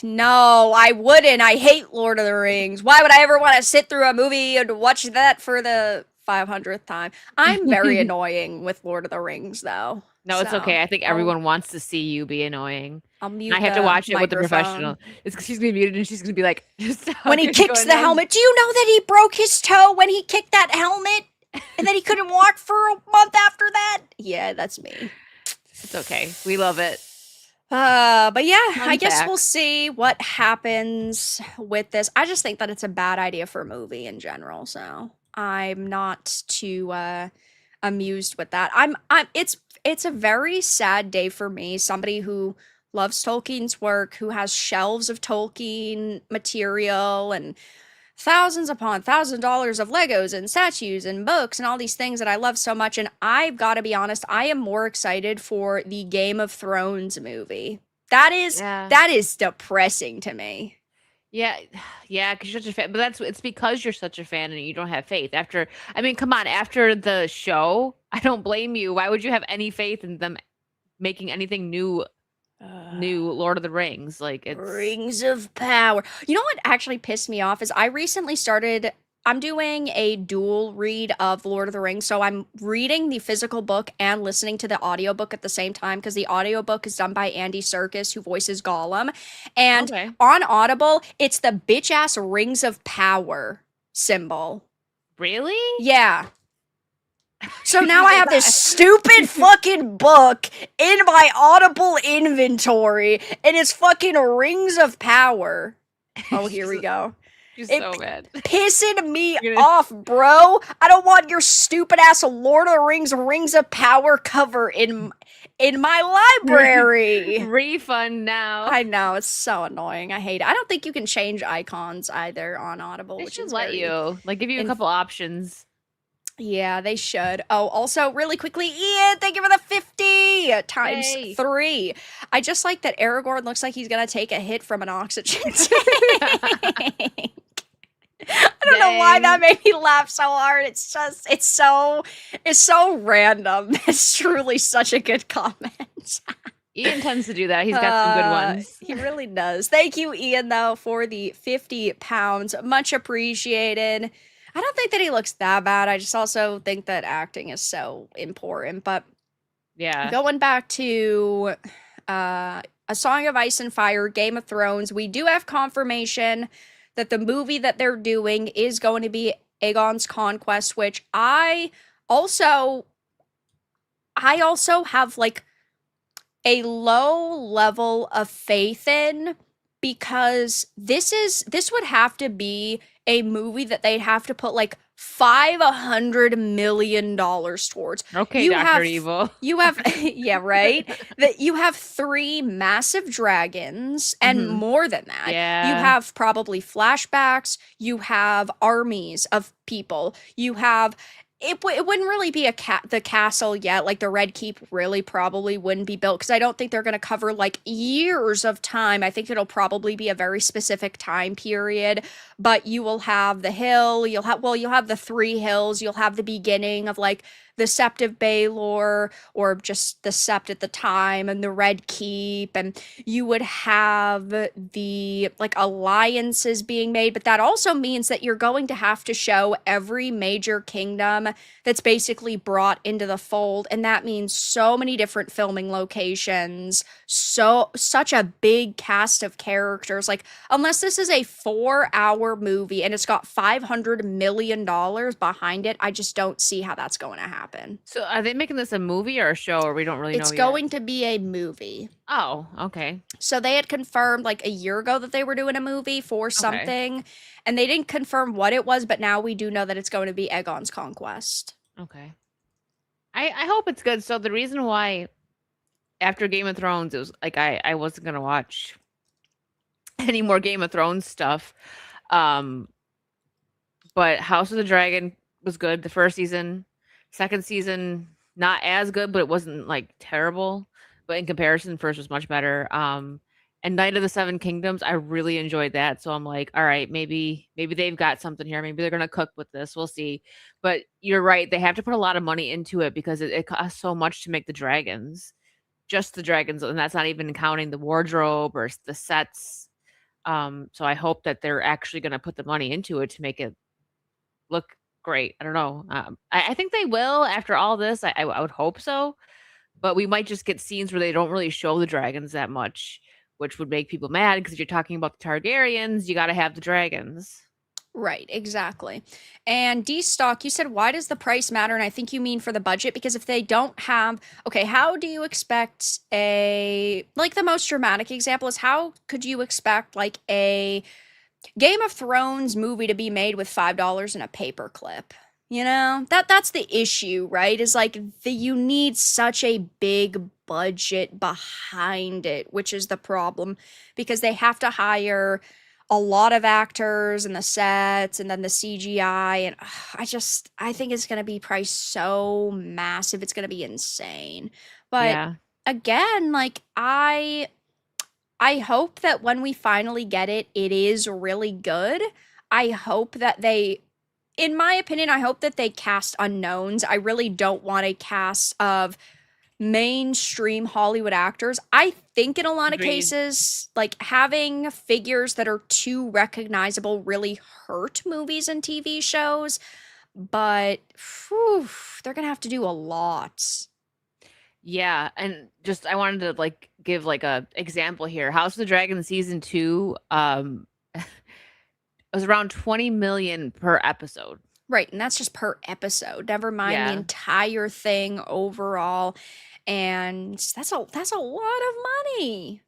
No, I wouldn't. I hate Lord of the Rings. Why would I ever want to sit through a movie and watch that for the 500th time? I'm very annoying with Lord of the Rings, though. No, it's So okay. I think I'll everyone wants to see you be annoying. I'll And I mute have to the watch it with the microphone. professional. It's 'cause she's gonna be muted and she's gonna be like, just When he kicks going the in. helmet, do you know that he broke his toe when he kicked that helmet? And then he couldn't walk for a month after that? Yeah, that's me. It's okay. We love it. But yeah, I Fun guess we'll facts. see what happens with this. I just think that it's a bad idea for a movie in general, so I'm not too amused with that. I'm it's a very sad day for me, somebody who loves Tolkien's work, who has shelves of Tolkien material and thousands upon $1,000 of Legos and statues and books and all these things that I love so much. And I've got to be honest, I am more excited for the Game of Thrones movie. Yeah. That is depressing to me. Yeah. Yeah, because you're such a fan. But it's because you're such a fan and you don't have faith. I mean, come on, after the show, I don't blame you. Why would you have any faith in them making anything new Lord of the Rings? Like it's Rings of Power. You know what actually pissed me off is I'm doing a dual read of Lord of the Rings. So I'm reading the physical book and listening to the audiobook at the same time, because the audiobook is done by Andy Serkis, who voices Gollum. And okay. on Audible, it's the bitch ass Rings of Power symbol. Really? Yeah. So now I have this stupid fucking book in my Audible inventory, and it's fucking Rings of Power. Oh, here we go. She's It so bad. pissing me You're gonna- off, bro. I don't want your stupid ass Lord of the Rings of Power cover in my library. Refund now. I know, it's so annoying. I hate it. I don't think you can change icons either on Audible, They which should is let very you, like, give you a inf- couple options. Yeah, they should. Oh, also, really quickly, Ian, thank you for the 50 times Yay. 3. I just like that Aragorn looks like he's gonna take a hit from an oxygen tank. I don't know why that Dang. made me laugh so hard. It's so random. It's truly such a good comment. Ian tends to do that. He's got some good ones. He really does. Thank you, Ian, though, for the 50 pounds. Much appreciated. I don't think that he looks that bad. I just also think that acting is so important. But Yeah. going back to A Song of Ice and Fire, Game of Thrones, we do have confirmation that the movie that they're doing is going to be Aegon's Conquest, which also I also have like a low level of faith in, because this would have to be a movie that they'd have to put like $500 million towards. Okay, You Dr. have Evil. you have yeah, right? That you have three massive dragons and Mhm. more than that. You Yeah. have probably flashbacks, you have armies of people. You have it wouldn't really be the castle yet. Like the Red Keep really probably wouldn't be built because I don't think they're going to cover like years of time. I think it'll probably be a very specific time period. But you will have the hill. You'll have the three hills. You'll have the beginning of like the Sept of Baelor, or just the Sept at the time, and the Red Keep, and you would have the like alliances being made. But that also means that you're going to have to show every major kingdom that's basically brought into the fold, and that means so many different filming locations, such a big cast of characters. Like, unless this is a 4-hour movie and it's got $500 million behind it, I just don't see how that's going to happen. So are they making this a movie or a show, or we don't really know It's yet? going to be a movie. Oh, okay. So they had confirmed like a year ago that they were doing a movie for Okay. something, and they didn't confirm what it was, but now we do know that it's going to be Aegon's Conquest. Okay. I hope it's good. So the reason why after Game of Thrones, it was like I wasn't gonna watch any more Game of Thrones stuff. Um, but House of the Dragon was good the first season. Second season, not as good, but it wasn't like terrible. But in comparison, first was much better. And Night of the Seven Kingdoms, I really enjoyed that. So I'm like, all right, maybe they've got something here. Maybe they're gonna cook with this. We'll see. But you're right, they have to put a lot of money into it because it costs so much to make the dragons, just the dragons, and that's not even counting the wardrobe or the sets. So I hope that they're actually gonna put the money into it to make it look great. I don't know. I think they will after all this. I would hope so, but we might just get scenes where they don't really show the dragons that much, which would make people mad because if you're talking about the Targaryens, you got to have the dragons. Right, exactly. And D-Stock, you said, why does the price matter? And I think you mean for the budget, because if they don't have, okay, how do you expect like the most dramatic example is, how could you expect like a Game of Thrones movie to be made with $5 in a paperclip? You know, that's the issue, right? Is like you need such a big budget behind it, which is the problem, because they have to hire a lot of actors and the sets and then the CGI, and I think it's going to be priced so massive. It's going to be insane. But Yeah. again, like I hope that when we finally get it, it is really good. I hope that in my opinion, I hope that they cast unknowns. I really don't want a cast of mainstream Hollywood actors. I think in a lot of Agreed. cases, like having figures that are too recognizable really hurt movies and TV shows, but whew, they're gonna have to do a lot. Yeah, and just I wanted to like give like a example here. House of the Dragon season 2 it was around 20 million per episode. Right, and that's just per episode. Never mind the Yeah. entire thing overall. And that's a lot of money.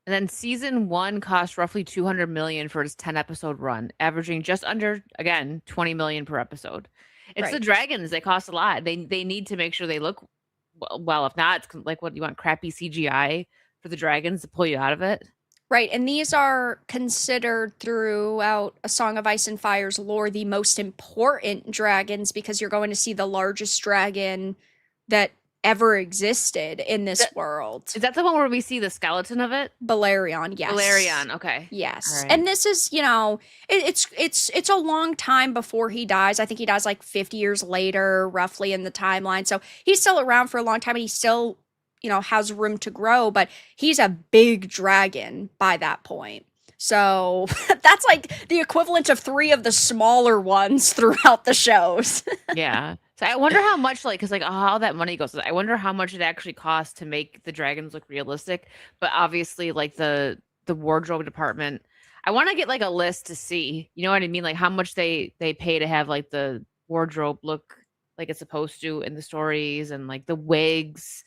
And then season 1 cost roughly 200 million for its 10 episode run, averaging just under again 20 million per episode. It's the Right. dragons, they cost a lot. They need to make sure they look well, if not, it's like what you want, crappy CGI for the dragons to pull you out of it. Right, and these are considered throughout A Song of Ice and Fire's lore the most important dragons, because you're going to see the largest dragon that ever existed in Is this world. that the one where we see the skeleton of it? Balerion, yes. Valerian. Okay. All Yes. right. And this is, it's a long time before he dies. I think he dies like 50 years later, roughly in the timeline. So he's still around for a long time and he still, has room to grow, but he's a big dragon by that point. So that's like the equivalent of three of the smaller ones throughout the shows. Yeah. So I wonder how much, like, because like how that money goes. I wonder how much it actually costs to make the dragons look realistic. But obviously, like the wardrobe department, I want to get like a list to see. You know what I mean? Like how much they pay to have like the wardrobe look like it's supposed to in the stories, and like the wigs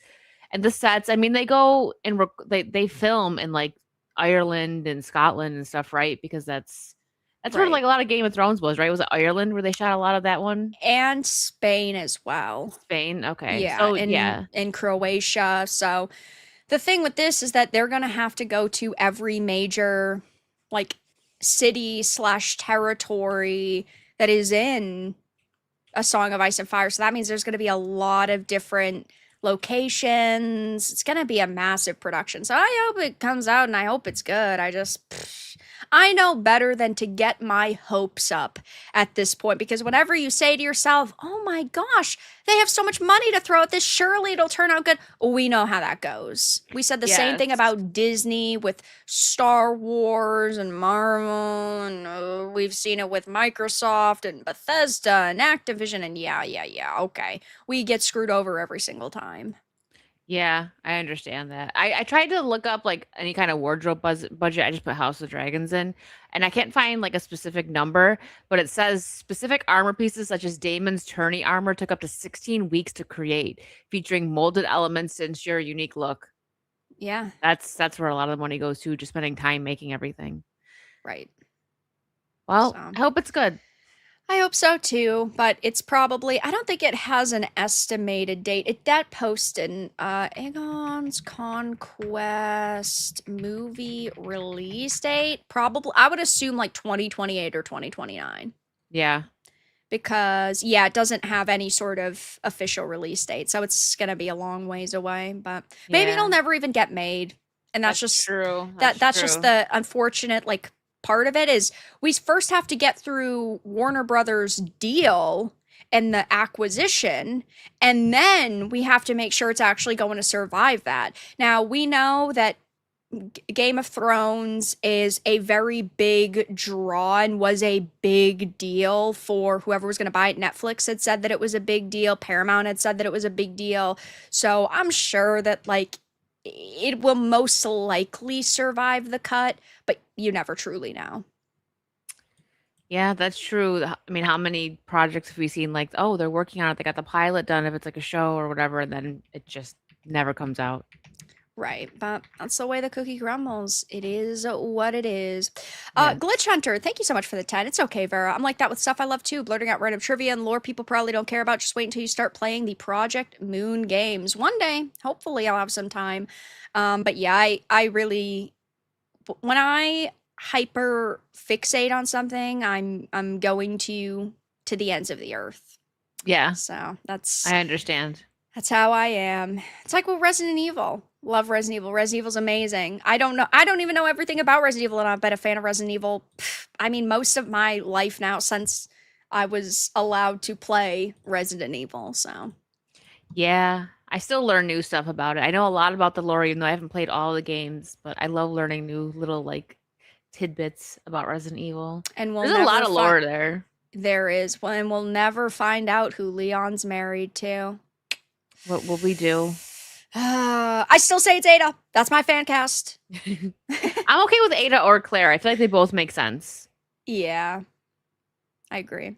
and the sets. I mean, they go and they film in like Ireland and Scotland and stuff, right? Because that's where Right. like a lot of Game of Thrones was, right? Was it Ireland where they shot a lot of that one? And Spain as well. Spain. Okay. Yeah, So in yeah. in Croatia. So the thing with this is that they're gonna have to go to every major like city slash territory that is in A Song of Ice and Fire. So that means there's gonna be a lot of different locations. It's gonna be a massive production. So I hope it comes out and I hope it's good. I know better than to get my hopes up at this point because whenever you say to yourself, oh my gosh, they have so much money to throw at this, surely it'll turn out good. We know how that goes. We said the same thing Yes. about Disney with Star Wars and Marvel, and we've seen it with Microsoft and Bethesda and Activision, and yeah, okay. We get screwed over every single time. Yeah, I understand that. I tried to look up like any kind of wardrobe budget. I just put House of Dragons in, and I can't find like a specific number, but it says specific armor pieces such as Daemon's tourney armor took up to 16 weeks to create, featuring molded elements to ensure a unique look. Yeah, That's where a lot of the money goes to, just spending time making everything. right. Well, So. I hope it's good. I hope so too, but it's probably I don't think it has an estimated date. It that posted Aegon's Conquest movie release date. Probably I would assume like 2028 or 2029 Yeah. because yeah, it doesn't have any sort of official release date. So it's going to be a long ways away, but maybe it'll Yeah. never even get made. And that's That's just true. that's just the unfortunate like part of it is we first have to get through Warner Brothers deal and the acquisition, and then we have to make sure it's actually going to survive that. Now we know that Game of Thrones is a very big draw and was a big deal for whoever was going to buy it. Netflix had said that it was a big deal. Paramount had said that it was a big deal. So I'm sure that like it will most likely survive the cut, but you never truly know. Yeah, that's true. I mean, how many projects have we seen like, oh, they're working on it, they got the pilot done if it's like a show or whatever, and then it just never comes out. Right, but that's the way the cookie crumbles. It is what it is. Yeah. Glitch Hunter, thank you so much for the 10. It's okay, Vera. I'm like that with stuff I love too. Blurting out random trivia and lore people probably don't care about. Just wait until you start playing the Project Moon games. One day, hopefully I'll have some time. But yeah, I really when I hyper fixate on something, I'm going to the ends of the earth. Yeah, So that's I understand. that's how I am. It's like with Resident Evil. Love Resident Evil. Resident Evil's amazing. I don't know. I don't even know everything about Resident Evil, and I've been a fan of Resident Evil. I mean, most of my life now since I was allowed to play Resident Evil. So Yeah, I still learn new stuff about it. I know a lot about the lore, even though I haven't played all the games, but I love learning new little like tidbits about Resident Evil. and we'll There's a lot never of find. lore there. There is one. We'll never find out who Leon's married to. What will we do? I still say it's Ada. That's my fan cast. I'm okay with Ada or Claire. I feel like they both make sense. Yeah, I agree.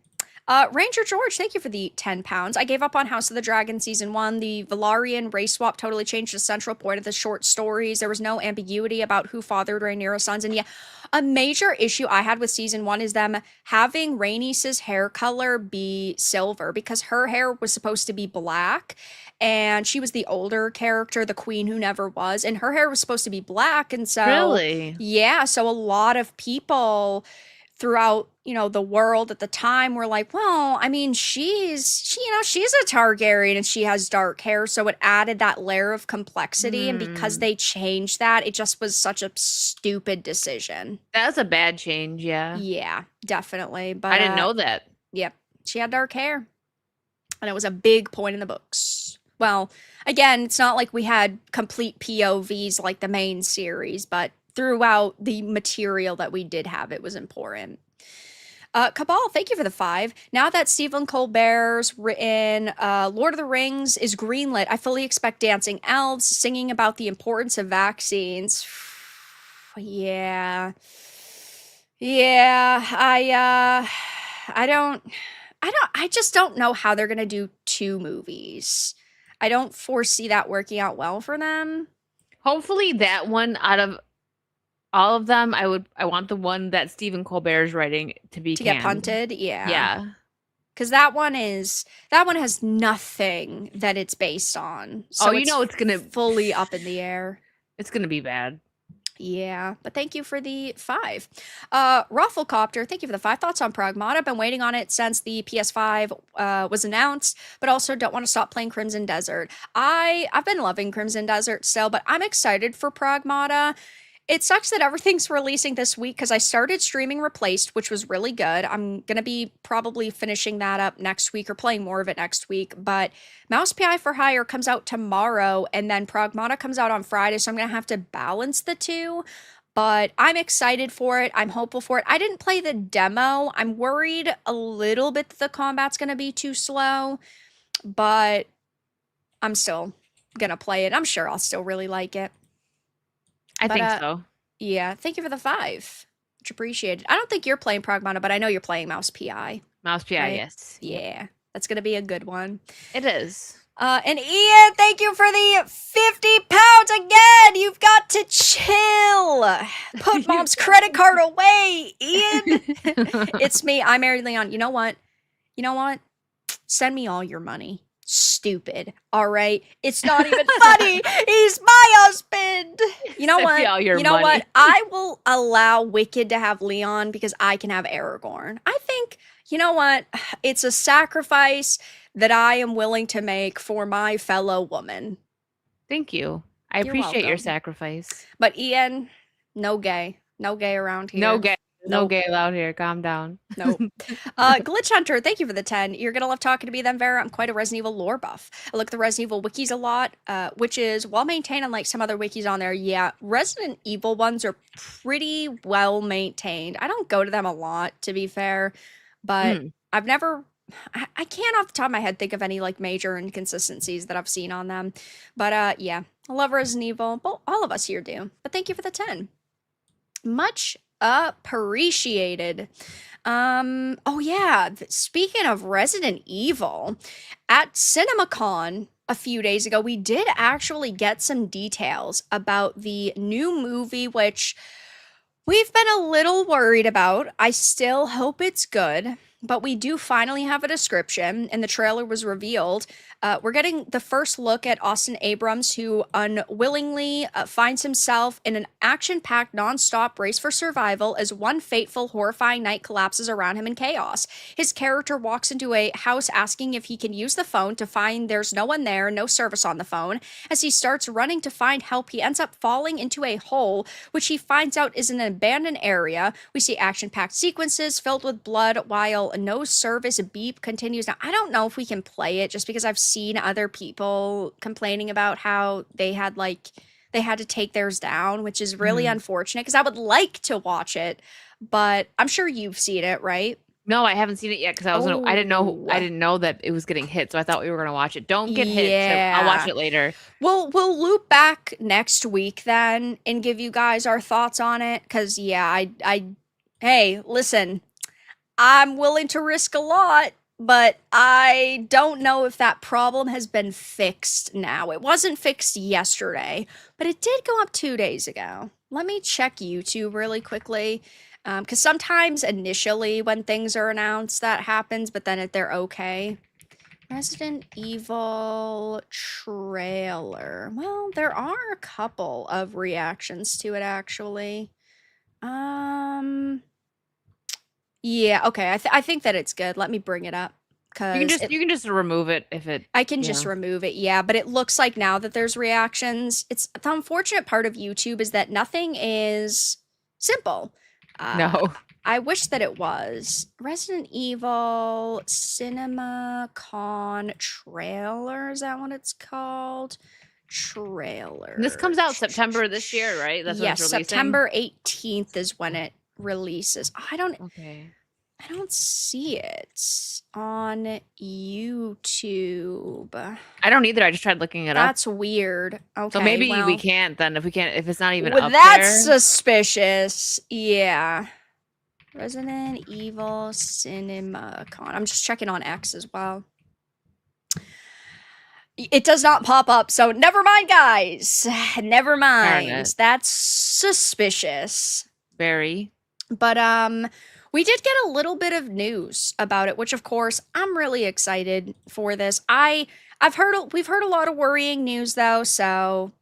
Ranger George, thank you for the 10 pounds. I gave up on House of the Dragon season 1. The Valarian race swap totally changed the central point of the short stories. There was no ambiguity about who fathered Rhaenyra's sons. And yeah, a major issue I had with season 1 is them having Rhaenys's hair color be silver because her hair was supposed to be black. And she was the older character, the queen who never was, and her hair was supposed to be black. And so, Really? yeah, so a lot of people throughout, the world at the time were like, well, I mean, she's a Targaryen and she has dark hair, so it added that layer of complexity, and because Hmm. they changed that, it just was such a stupid decision. That was a bad change, yeah. Yeah, definitely. I But didn't know that. yep, she had dark hair, and it was a big point in the books. Well, again, it's not like we had complete POVs like the main series, but throughout the material that we did have, it was important. Cabal, thank you for the 5. Now that Stephen Colbert's written Lord of the Rings is greenlit, I fully expect dancing elves singing about the importance of vaccines. Yeah. Yeah, I just don't know how they're gonna do 2 movies. I don't foresee that working out well for them. Hopefully that one out of all of them, I want the one that Stephen Colbert is writing to be To get canned. punted, yeah. Yeah. Because that one has nothing that it's based on. Oh, So it's fully up in the air. it's gonna be bad. Yeah, but thank you for the 5. Rafflecopter, thank you for the 5 thoughts on Pragmata. I've been waiting on it since the PS5 was announced, but also don't want to stop playing Crimson Desert. I've been loving Crimson Desert still, but I'm excited for Pragmata. It sucks that everything's releasing this week because I started streaming Replaced, which was really good. I'm going to be probably finishing that up next week or playing more of it next week. But Mouse PI for Hire comes out tomorrow, and then Pragmata comes out on Friday, so I'm going to have to balance the two. But I'm excited for it. I'm hopeful for it. I didn't play the demo. I'm worried a little bit that the combat's going to be too slow, but I'm still going to play it. I'm sure I'll still really like it. I But think so. yeah, thank you for the 5. Much appreciated. I don't think you're playing Pragmata, but I know you're playing Mouse PI, Mouse PI, right? yes. Yep. Yeah, that's gonna be a good one. It is. And Ian, thank you for the 50 pounds again. You've got to chill. Put mom's credit card away, Ian. It's me. I'm Mary Leon. You know what? You know what? Send me all your money. Stupid. All right. It's not even funny. He's my husband. You know Send me what? all your You know money. what? I will allow Wicked to have Leon because I can have Aragorn. I think, you know what? It's a sacrifice that I am willing to make for my fellow woman. Thank you. I You're appreciate your welcome. sacrifice. But Ian, no gay. No gay around here. No gay. No Nope. gay allowed here. Calm down. Nope. Glitch Hunter, thank you for the 10. You're gonna love talking to me then, Vara. I'm quite a Resident Evil lore buff. I look at the Resident Evil wikis a lot, which is well maintained, unlike some other wikis on there. Yeah, Resident Evil ones are pretty well maintained. I don't go to them a lot, to be fair, but I've never. I can't off the top of my head think of any like major inconsistencies that I've seen on them. But yeah, I love Resident Evil. Well, all of us here do. But thank you for the 10. Much appreciated. Oh yeah, speaking of Resident Evil, at CinemaCon a few days ago, we did actually get some details about the new movie, which we've been a little worried about. I still hope it's good, but we do finally have a description, and the trailer was revealed. We're getting the first look at Austin Abrams, who unwillingly finds himself in an action-packed, non-stop race for survival as one fateful, horrifying night collapses around him in chaos. His character walks into a house asking if he can use the phone to find there's no one there, no service on the phone. As he starts running to find help, he ends up falling into a hole, which he finds out is an abandoned area. We see action-packed sequences filled with blood while no service beep continues. Now, I don't know if we can play it just because I've seen other people complaining about how they had to take theirs down, which is really unfortunate because I would like to watch it, but I'm sure you've seen it, right? No, I haven't seen it yet because I didn't know that it was getting hit, so I thought we were gonna watch it. Don't get hit. Yeah. I'll watch it later. We'll loop back next week then and give you guys our thoughts on it. Cause yeah, hey, listen, I'm willing to risk a lot, but I don't know if that problem has been fixed now. It wasn't fixed yesterday, but it did go up 2 days ago. Let me check YouTube really quickly. Because sometimes initially when things are announced, that happens, but then they're okay. Resident Evil trailer. Well, there are a couple of reactions to it, actually. Yeah, okay. I think that it's good. Let me bring it up You can because just you can just remove it if it, I can you just know. remove it. Yeah, but it looks like now that there's reactions, it's the unfortunate part of YouTube is that nothing is simple. Uh, No. I wish that it was. Resident Evil Cinema Con trailer, is that what it's called? This Trailer. comes out September this year, right? That's when it's Yes, releasing. September 18th is when it releases. Okay. I don't see it on YouTube. I don't either. I just tried looking it up. That's weird. So Okay, maybe we well, can't then if it's not even well, up that's there. suspicious. Yeah. Resident Evil CinemaCon. I'm just checking on X as well. It does not pop up, so never mind, guys. Never Darn mind. it. That's suspicious. Very. But we did get a little bit of news about it, which of course I'm really excited for this. We've heard a lot of worrying news though, so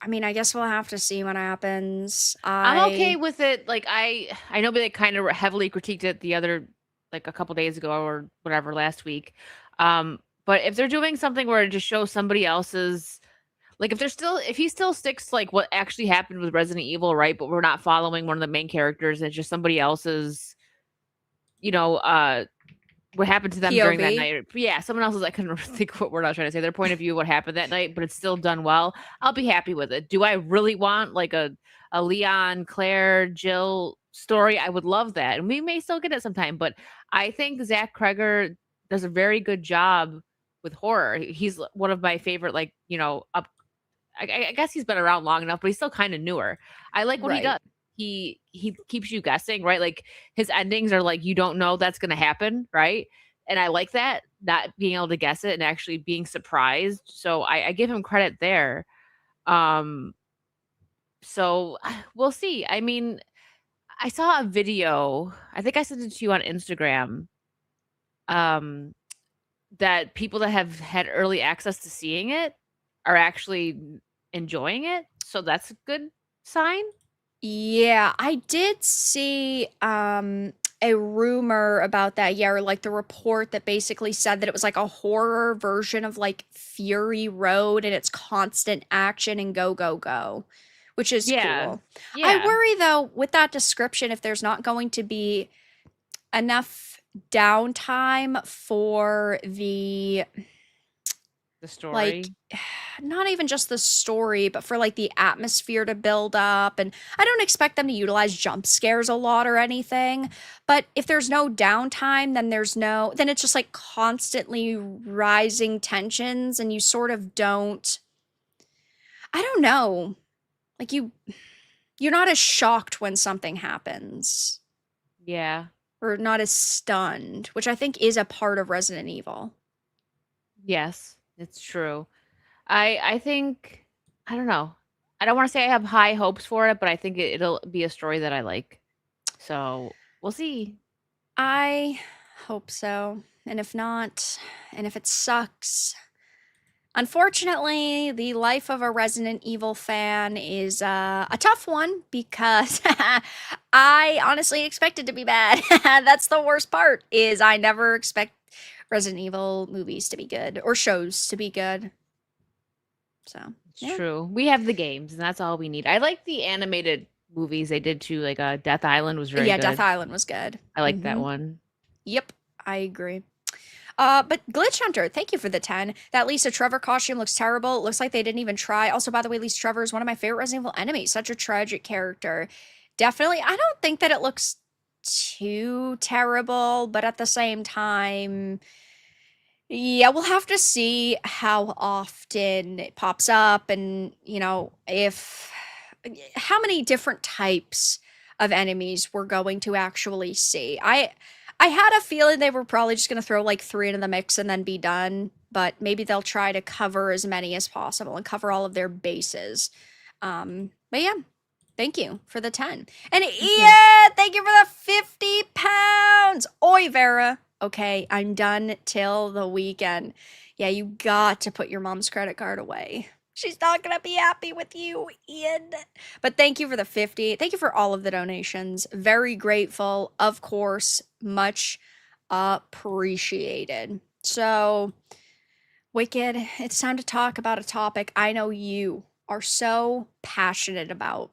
I mean, I guess we'll have to see what happens. I'm okay with it. Like I know they kind of heavily critiqued it the other like a couple days ago or whatever last week. But if they're doing something where it just shows somebody else's, like if he still sticks to, like what actually happened with Resident Evil, right? But we're not following one of the main characters, it's just somebody else's, you know, what happened to them during that POV. night. Yeah, someone else's, I couldn't think what we're not trying to say. Their point of view, what happened that night, but it's still done well. I'll be happy with it. Do I really want like a Leon, Claire, Jill story? I would love that. And we may still get it sometime, but I think Zach Kreger does a very good job with horror. He's one of my favorite, like, you know, up I guess he's been around long enough, but he's still kind of newer. I like what he Right. does. He keeps you guessing, right? Like his endings are like you don't know that's going to happen, right? And I like that, not being able to guess it and actually being surprised. So I give him credit there. Um, so we'll see. I mean, I saw a video. I think I sent it to you on Instagram. Um, that people that have had early access to seeing it are actually enjoying it. So that's a good sign. Yeah, I did see a rumor about that. Yeah, or like the report that basically said that it was like a horror version of like Fury Road and it's constant action and go go go, which is Yeah. cool. I Yeah. worry though with that description if there's not going to be enough downtime for the The like story. not even just the story, but for like the atmosphere to build up. And I don't expect them to utilize jump scares a lot or anything. But if there's no downtime, then it's just like constantly rising tensions, and you sort of I don't know, like you're not as shocked when something happens Yeah. or not as stunned, which I think is a part of Resident Evil. Yes, it's true. I think I don't know. I don't want to say I have high hopes for it, but I think it'll be a story that I like. So we'll see. I hope so. And if not, and if it sucks, unfortunately, the life of a Resident Evil fan is a tough one because I honestly expect it to be bad. That's the worst part is I never expect Resident Evil movies to be good or shows to be good. So, It's yeah. true. We have the games, and that's all we need. I like the animated movies they did too. Like Death Island was very Yeah, Death good. Island was good. I like that Mhm. one. Yep, I agree. But Glitch Hunter, thank you for the 10. That Lisa Trevor costume looks terrible. It looks like they didn't even try. Also, by the way, Lisa Trevor is one of my favorite Resident Evil enemies. Such a tragic character. Definitely, I don't think that it looks too terrible, but at the same time, yeah, we'll have to see how often it pops up and, if how many different types of enemies we're going to actually see. I had a feeling they were probably just going to throw like 3 into the mix and then be done, but maybe they'll try to cover as many as possible and cover all of their bases. But yeah, thank you for the 10. And Thank you. yeah, thank you for the 50 pounds. Oi, Vera. Okay, I'm done till the weekend. Yeah, you got to put your mom's credit card away. She's not gonna be happy with you, Ian. But thank you for the 50. Thank you for all of the donations. Very grateful, of course. Much appreciated. So, Wicked, it's time to talk about a topic I know you are so passionate about: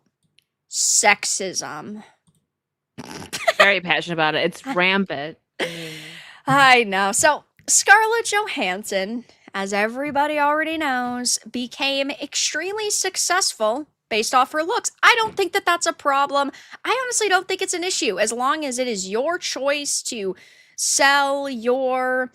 sexism. Very passionate about it. It's rampant. I mean, I know. So, Scarlett Johansson, as everybody already knows, became extremely successful based off her looks. I don't think that that's a problem. I honestly don't think it's an issue as long as it is your choice to sell your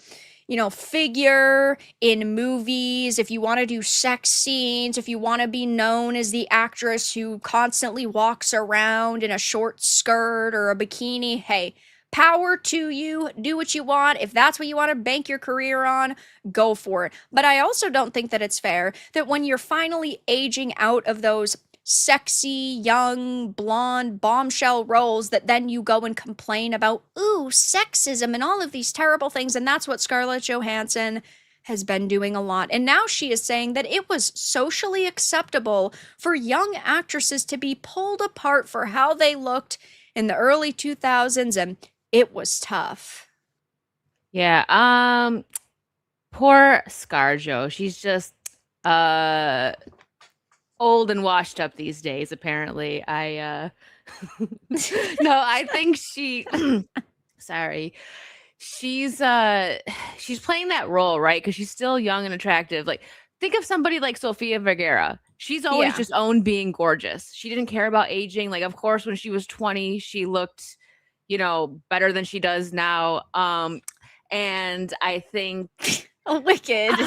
figure in movies, if you want to do sex scenes, if you want to be known as the actress who constantly walks around in a short skirt or a bikini, hey, power to you. Do what you want. If that's what you want to bank your career on, go for it. But I also don't think that it's fair that when you're finally aging out of those sexy, young, blonde bombshell roles, that then you go and complain about, ooh, sexism and all of these terrible things. And that's what Scarlett Johansson has been doing a lot. And now she is saying that it was socially acceptable for young actresses to be pulled apart for how they looked in the early 2000s, and it was tough. yeah. Poor ScarJo. She's just old and washed up these days, apparently. No, I think she sorry. She's playing that role, right? Because she's still young and attractive. Like, think of somebody like Sofia Vergara. She's always Yeah. just owned being gorgeous. She didn't care about aging. Like, of course, when she was 20, she looked, better than she does now. And I think Oh, Wicked. sorry,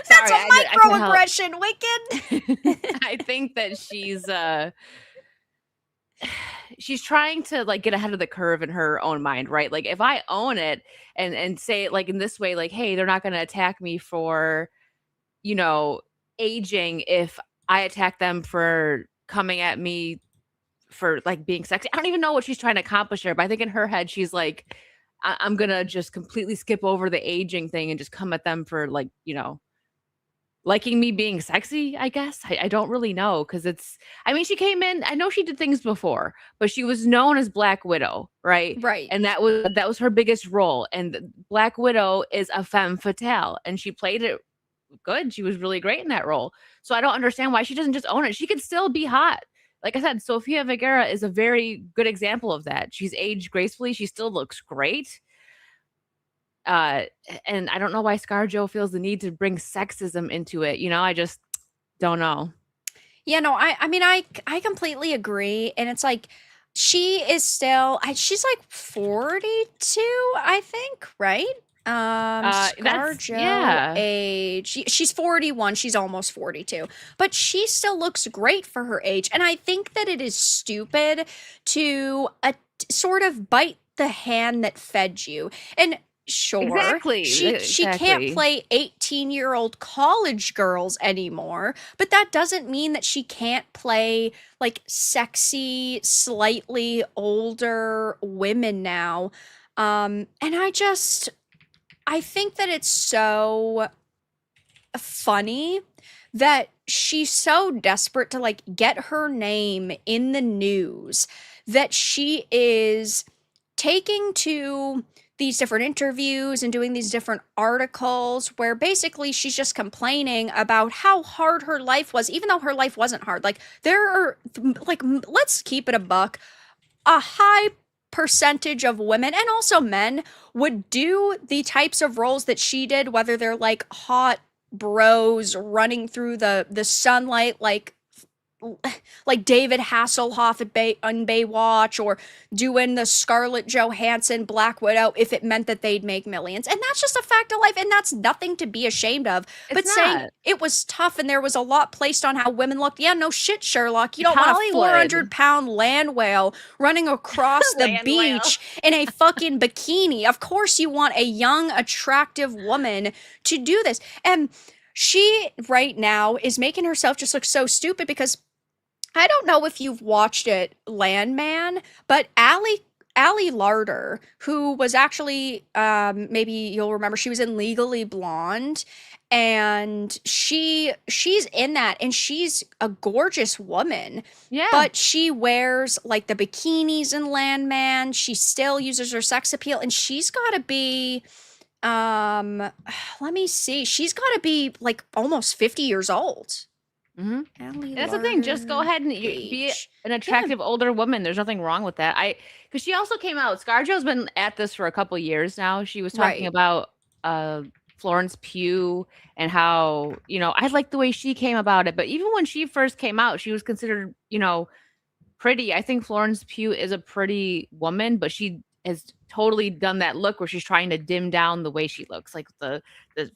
That's a I couldn't help. microaggression, Wicked. I think that she's trying to like get ahead of the curve in her own mind, right? Like, if I own it and say it like in this way, like, hey, they're not going to attack me for, you know, aging if I attack them for coming at me for like being sexy. I don't even know what she's trying to accomplish here, but I think in her head she's like, I'm gonna just completely skip over the aging thing and just come at them for like, liking me being sexy, I guess. I don't really know because I mean, she came in, I know she did things before, but she was known as Black Widow, right? Right. And that was her biggest role. And Black Widow is a femme fatale, and she played it good. She was really great in that role. So I don't understand why she doesn't just own it. She could still be hot. Like I said, Sofia Vergara is a very good example of that. She's aged gracefully. She still looks great. Uh, and I don't know why ScarJo feels the need to bring sexism into it. I just don't know. Yeah, no, I mean, I completely agree. And it's like, she is still, she's like 42, I think, right? ScarJo Yeah. age, she's 41, she's almost 42, but she still looks great for her age. And I think that it is stupid to sort of bite the hand that fed you. And sure, Exactly. she can't play 18-year-old college girls anymore, but that doesn't mean that she can't play like sexy, slightly older women now. And I think that it's so funny that she's so desperate to like get her name in the news that she is taking to these different interviews and doing these different articles where basically she's just complaining about how hard her life was, even though her life wasn't hard. Like, there are, like, let's keep it a buck, a high percentage of women and also men would do the types of roles that she did, whether they're like hot bros running through the sunlight like David Hasselhoff on Baywatch, or doing the Scarlett Johansson Black Widow if it meant that they'd make millions. And that's just a fact of life, and that's nothing to be ashamed of. But saying it was tough and there was a lot placed on how women looked, yeah, no shit, Sherlock. You don't want a 400-pound land whale running across the beach in a fucking bikini. Of course you want a young, attractive woman to do this. And she right now is making herself just look so stupid because I don't know if you've watched it, Landman, but Allie Larder, who was actually, maybe you'll remember, she was in Legally Blonde, and she's in that, and she's a gorgeous woman, Yeah. but she wears like the bikinis in Landman. She still uses her sex appeal, and she's got to be, um, let me see, she's got to be like almost 50 years old. Mm-hmm. Allie That's the thing. Just go Larder ahead and be page. an Yeah, attractive older woman. There's nothing wrong with that. Because she also came out. ScarJo's been at this for a couple years now. She was talking right. about Florence Pugh and how, I like the way she came about it. But even when she first came out, she was considered, pretty. I think Florence Pugh is a pretty woman, but she has totally done that look where she's trying to dim down the way she looks, like the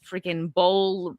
freaking bowl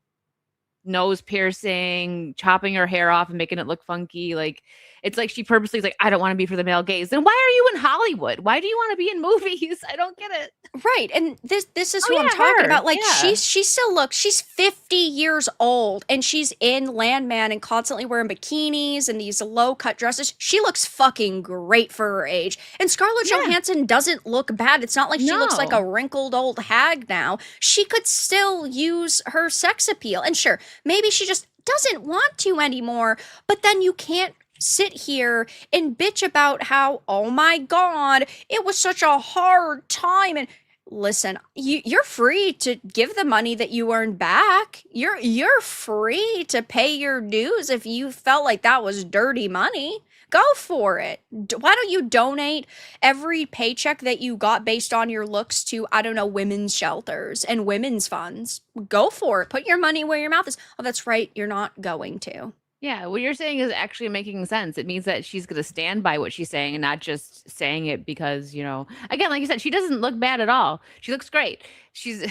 nose piercing, chopping her hair off and making it look funky. Like, it's like she purposely is like, I don't want to be for the male gaze. Then why are you in Hollywood? Why do you want to be in movies? I don't get it. Right. And this is Oh who I'm yeah, talking her. about. Like Yeah. she still looks, she's 50 years old, and she's in Landman and constantly wearing bikinis and these low cut dresses. She looks fucking great for her age. And Scarlett Yeah. Johansson doesn't look bad. It's not like she looks like No. a wrinkled old hag now. She could still use her sex appeal. And sure, maybe she just doesn't want to anymore, but then you can't sit here and bitch about how, oh my god, it was such a hard time. And listen, you're free to give the money that you earned back. You're free to pay your dues if you felt like that was dirty money. Go for it. Why don't you donate every paycheck that you got based on your looks to, I don't know, women's shelters and women's funds? Go for it. Put your money where your mouth is. Oh, that's right. You're not going to. Yeah, what you're saying is actually making sense. It means that she's going to stand by what she's saying and not just saying it because, again, like you said, she doesn't look bad at all. She looks great. She's,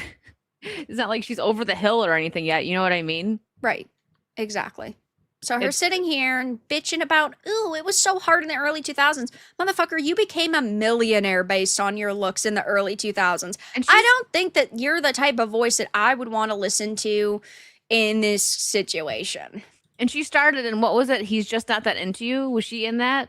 it's not like she's over the hill or anything yet. You know what I mean? Right. Exactly. So her It's, sitting here and bitching about, ooh, it was so hard in the early 2000s. Motherfucker, you became a millionaire based on your looks in the early 2000s. and I she's, don't think that you're the type of voice that I would want to listen to in this situation. and she started in, what was it? He's Just Not That Into You. Was she in that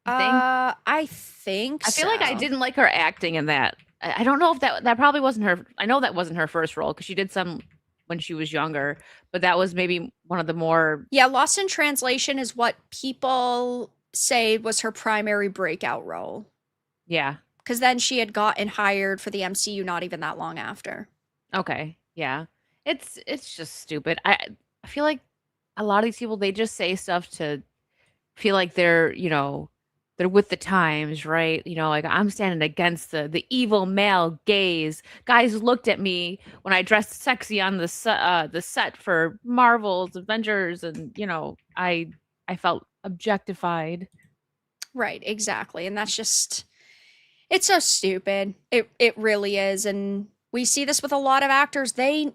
thing? I think I feel like I so. didn't like her acting in that. I don't know if that probably wasn't her. I know that wasn't her first role because she did some when she was younger, but that was maybe one of the more. Yeah, Lost in Translation is what people say was her primary breakout role. Yeah. Because then she had gotten hired for the MCU not even that long after. Okay. Yeah. It's just stupid. I feel like a lot of these people, they just say stuff to feel like they're with the times, right? Like, I'm standing against the evil male gaze. Guys looked at me when I dressed sexy on the set for Marvel's Avengers, and I felt objectified. Right, exactly. And that's just, it's so stupid. It really is. And we see this with a lot of actors. They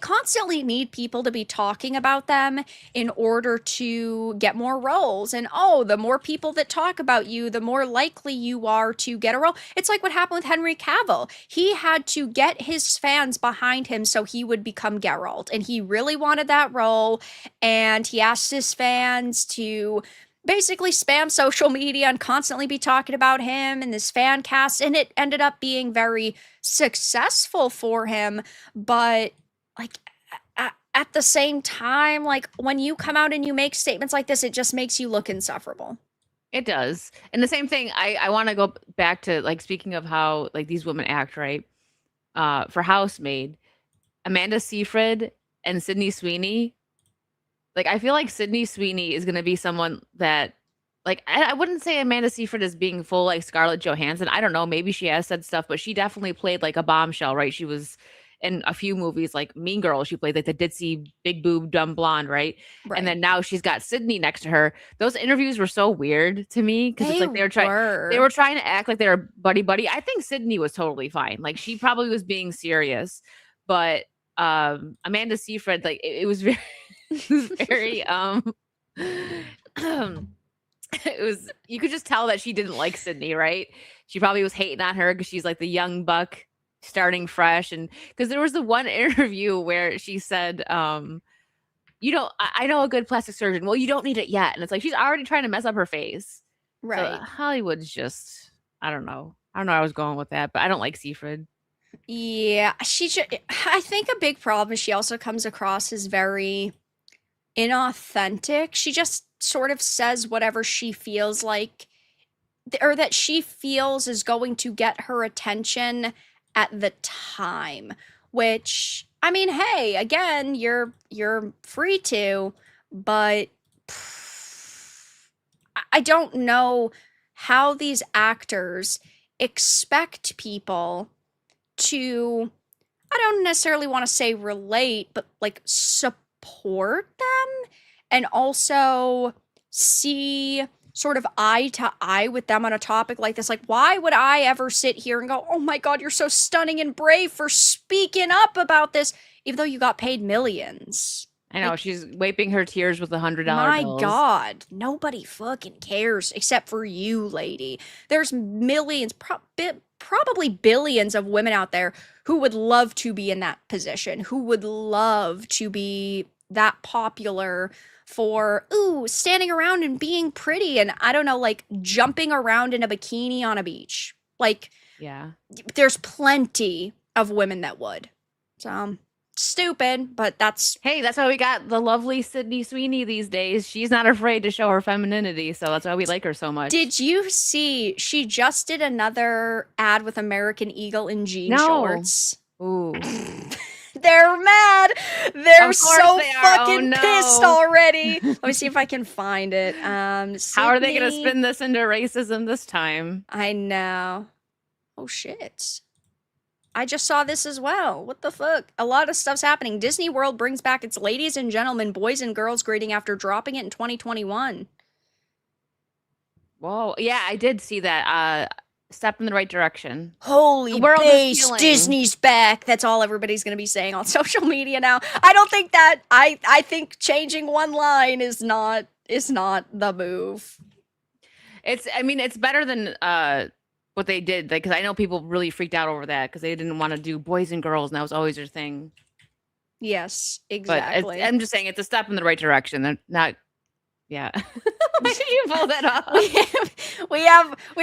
constantly need people to be talking about them in order to get more roles. And oh, the more people that talk about you, the more likely you are to get a role. It's like what happened with Henry Cavill. He had to get his fans behind him so he would become Geralt. And he really wanted that role. And he asked his fans to basically spam social media and constantly be talking about him and this fan cast, and it ended up being very successful for him. But like, at the same time, like, when you come out and you make statements like this, it just makes you look insufferable. It does. And the same thing, I want to go back to, like, speaking of how, like, these women act, right? For Housemaid, Amanda Seyfried and Sydney Sweeney. Like, I feel like Sydney Sweeney is going to be someone that, like, I wouldn't say Amanda Seyfried is being full like Scarlett Johansson. I don't know. Maybe she has said stuff, but she definitely played like a bombshell, right? She was in a few movies like Mean Girls. She played like the ditzy, big boob, dumb blonde, right? And Right. then now she's got Sydney next to her. Those interviews were so weird to me because it's They like they were trying to act like they were buddy buddy. I think Sydney was totally fine. Like, she probably was being serious, but Amanda Seyfried, like, it was very it was very it was, you could just tell that she didn't like Sydney, right? She probably was hating on her because she's like the young buck starting fresh. And because there was the one interview where she said, I know a good plastic surgeon. Well, you don't need it yet. And it's like she's already trying to mess up her face. So right. Hollywood's just I don't know. I don't know where I was going with that, but I don't like Seafred. Yeah, I think a big problem is she also comes across as very inauthentic. She just sort of says whatever she feels like or that she feels is going to get her attention at the time, which I mean, hey, again, you're free to, but I don't know how these actors expect people to, I don't necessarily want to say relate, but like support them and also see sort of eye to eye with them on a topic like this. Like, why would I ever sit here and go, oh my God, you're so stunning and brave for speaking up about this, even though you got paid millions? I know Like, she's wiping her tears with $100 my bills. God, nobody fucking cares except for you, lady. There's millions, probably billions of women out there who would love to be in that position, who would love to be that popular for, ooh, standing around and being pretty and I don't know, like jumping around in a bikini on a beach. Like, Yeah. there's plenty of women that would. So, stupid, but that's Hey, that's why we got the lovely Sydney Sweeney these days. She's not afraid to show her femininity, so that's why we like her so much. Did you see she just did another ad with American Eagle in jean No. shorts? Ooh. They're mad. They're Of course so they are. Oh, fucking no. pissed already. Let me see if I can find it. How are they going to Sydney- spin this into racism this time? I know. Oh shit. I just saw this as well. What the fuck? A lot of stuff's happening. Disney World brings back its ladies and gentlemen, boys and girls grading after dropping it in 2021. Whoa. Yeah, I did see that. Step in the right direction. Holy The world is base, healing. Disney's back. That's all everybody's going to be saying on social media now. I don't think that I think changing one line is not the move. I mean, it's better than what they did, like, because I know people really freaked out over that because they didn't want to do boys and girls, and that was always their thing. Yes, But exactly. I'm just saying it's a step in the right direction. They're not, yeah. Why did you pull that off? we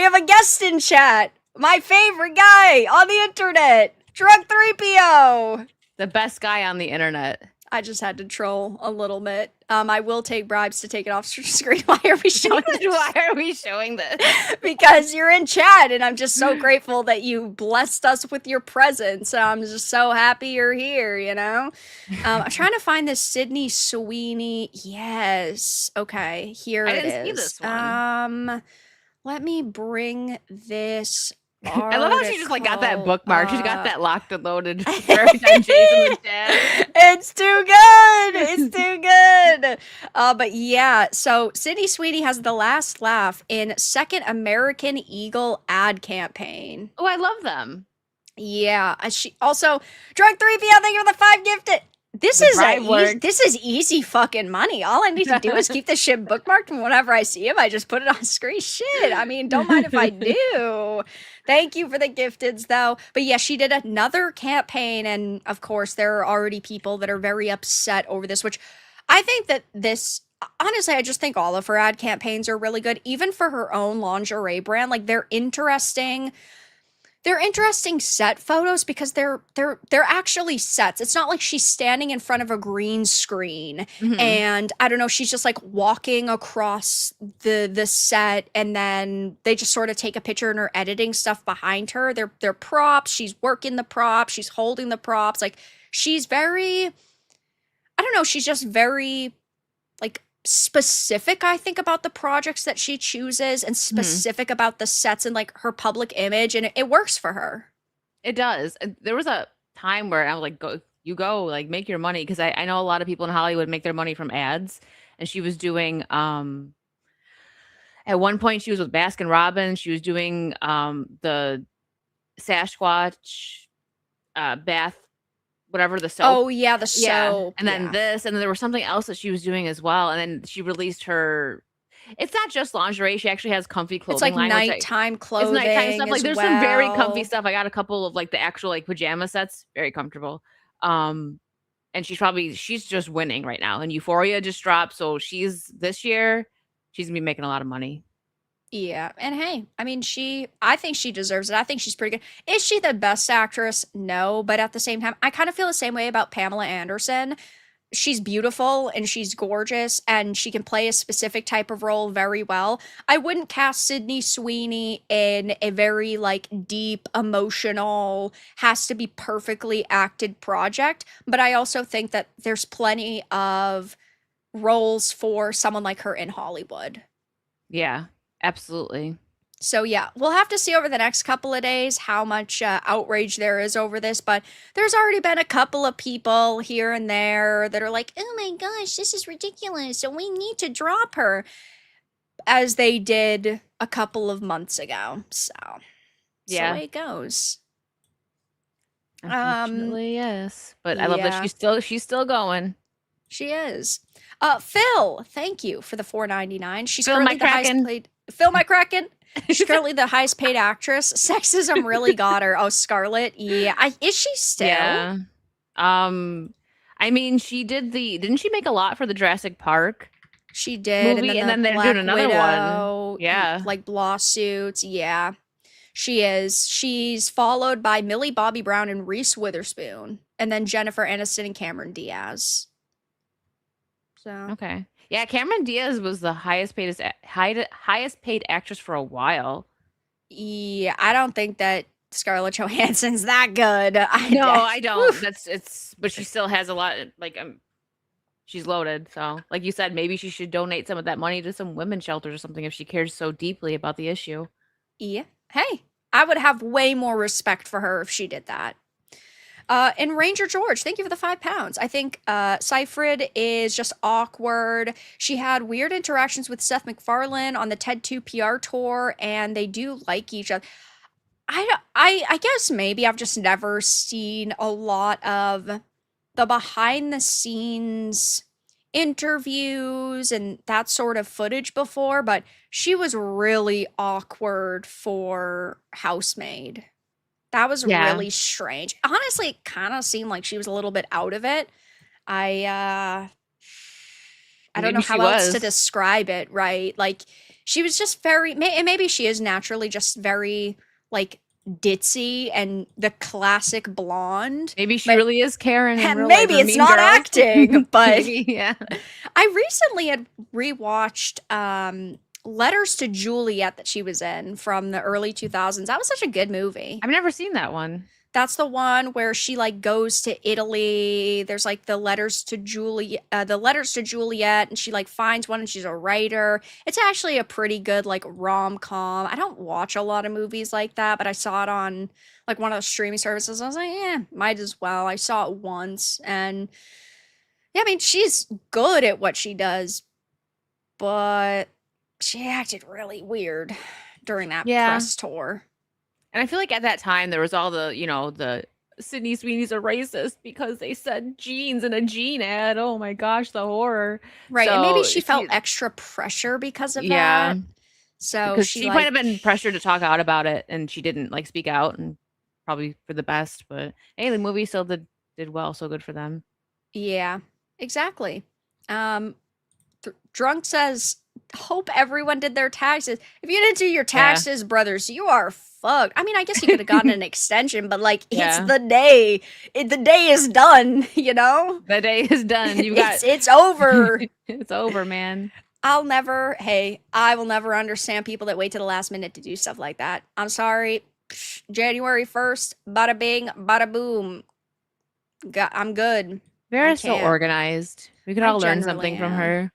have a guest in chat. My favorite guy on the internet, Drunk 3PO. The best guy on the internet. I just had to troll a little bit. I will take bribes to take it off screen. Why are we showing this? Why are we showing this? Because you're in chat, and I'm just so grateful that you blessed us with your presence. I'm just so happy you're here, you know? I'm trying to find this Sydney Sweeney. Yes. Okay, here it is. I didn't see this one. Let me bring this I love how she just like got that bookmark. She's got up. that locked and loaded for every time Jason was dead. It's too good. It's too good. But yeah, so Sydney Sweeney has the last laugh in second American Eagle ad campaign. Oh, I love them. Yeah, she also Drug 3PL. Thank you for the 5 gifted. This is easy fucking money. All I need to do is keep this shit bookmarked, and whenever I see him, I just put it on screen. Shit, I mean, don't mind if I do. Thank you for the gifteds, though. But yeah, she did another campaign, and of course, there are already people that are very upset over this, which I think that this. Honestly, I just think all of her ad campaigns are really good, even for her own lingerie brand. Like, they're interesting. They're interesting set photos because they're actually sets. It's not like she's standing in front of a green screen and I don't know, she's just like walking across the set and then they just sort of take a picture and are editing stuff behind her. They're props. She's working the props. She's holding the props. Like she's very, I don't know, she's just very like specific, I think, about the projects that she chooses and specific about the sets and like her public image, and it works for her. It does. There was a time where I was like, go, like make your money. Because I know a lot of people in Hollywood make their money from ads. And she was doing, at one point she was with Baskin Robbins. She was doing the Sasquatch bath, whatever, the soap. Oh yeah, the soap. And then this, and then there was something else that she was doing as well. And then she released her. It's not just lingerie. She actually has comfy clothing. It's like line, nighttime clothing. It's nighttime stuff. Like there's some very comfy stuff. I got a couple of like the actual like pajama sets, very comfortable. And she's just winning right now. And Euphoria just dropped, so this year she's gonna be making a lot of money. Yeah, and hey, I mean, I think she deserves it. I think she's pretty good. Is she the best actress? No, but at the same time, I kind of feel the same way about Pamela Anderson. She's beautiful and she's gorgeous and she can play a specific type of role very well. I wouldn't cast Sydney Sweeney in a very like deep, emotional, has to be perfectly acted project, but I also think that there's plenty of roles for someone like her in Hollywood. Yeah, absolutely. So yeah, we'll have to see over the next couple of days how much outrage there is over this, but there's already been a couple of people here and there that are like, "Oh my gosh, this is ridiculous. So we need to drop her," as they did a couple of months ago. So Yeah. away it goes. Um, Unfortunately, yes. But I love that yeah, she's still going. she is. Phil, thank you for the 4.99. She's Feel my currently the highest Kraken. paid. Phil, my Kraken. She's currently the highest paid actress. SeXiSm really got her. Oh, Scarlett. Yeah. Is she still? Yeah. Um, I mean, she did the didn't she make a lot for the Jurassic Park She did. And movie? then And the then they're doing Black another one. Widow, Yeah. like lawsuits. Yeah. She is. She's followed by Millie Bobby Brown and Reese Witherspoon. And then Jennifer Aniston and Cameron Diaz. So. Okay. Yeah, Cameron Diaz was the highest paid actress for a while. Yeah, I don't think that Scarlett Johansson's that good. No, I don't. Oof. But she still has a lot. Like, she's loaded. So, like you said, maybe she should donate some of that money to some women's shelters or something if she cares so deeply about the issue. Yeah. Hey, I would have way more respect for her if she did that. And Ranger George, thank you for the £5. I think Seyfried is just awkward. She had weird interactions with Seth MacFarlane on the TED 2 PR tour, and they do like each other. I guess maybe I've just never seen a lot of the behind the scenes interviews and that sort of footage before, but she was really awkward for Housemaid. That was Yeah. really strange. Honestly, it kind of seemed like she was a little bit out of it. I I don't know Maybe she how else to was. describe it, right? Like she was just very and maybe she is naturally just very like ditzy and the classic blonde, Maybe she but really is Karen in real life maybe or it's Mean not Girls. acting, but Maybe, yeah. I recently had rewatched Letters to Juliet that she was in from the early 2000s. That was such a good movie. I've never seen that one. That's the one where she like goes to Italy. There's like the letters to Juliet, and she like finds one, and she's a writer. It's actually a pretty good like rom-com. I don't watch a lot of movies like that, but I saw it on like one of the streaming services. I was like, yeah, might as well. I saw it once, and yeah, I mean, she's good at what she does, but she acted really weird during that Yeah. press tour. And I feel like at that time there was all the Sydney Sweeney's a racist because they said jeans in a jean ad. Oh my gosh, the horror. Right, and maybe So she felt extra pressure because of yeah, that. So because she she might like have been pressured to talk out about it and she didn't like speak out and probably for the best. But hey, the movie still did well, so good for them. yeah, exactly. Um Drunk says, "Hope everyone did their taxes. If you didn't do your Yeah. taxes, brothers, you are fucked." I mean, I guess you could have gotten an extension, but like it's Yeah. the day. The day is done, you know? The day is done. You got It's over. it's over, man. I will never understand people that wait to the last minute to do stuff like that. I'm sorry. January 1st, bada bing, bada boom. I'm good. I Vera's so can't. organized. We could I all learn generally something from am. her.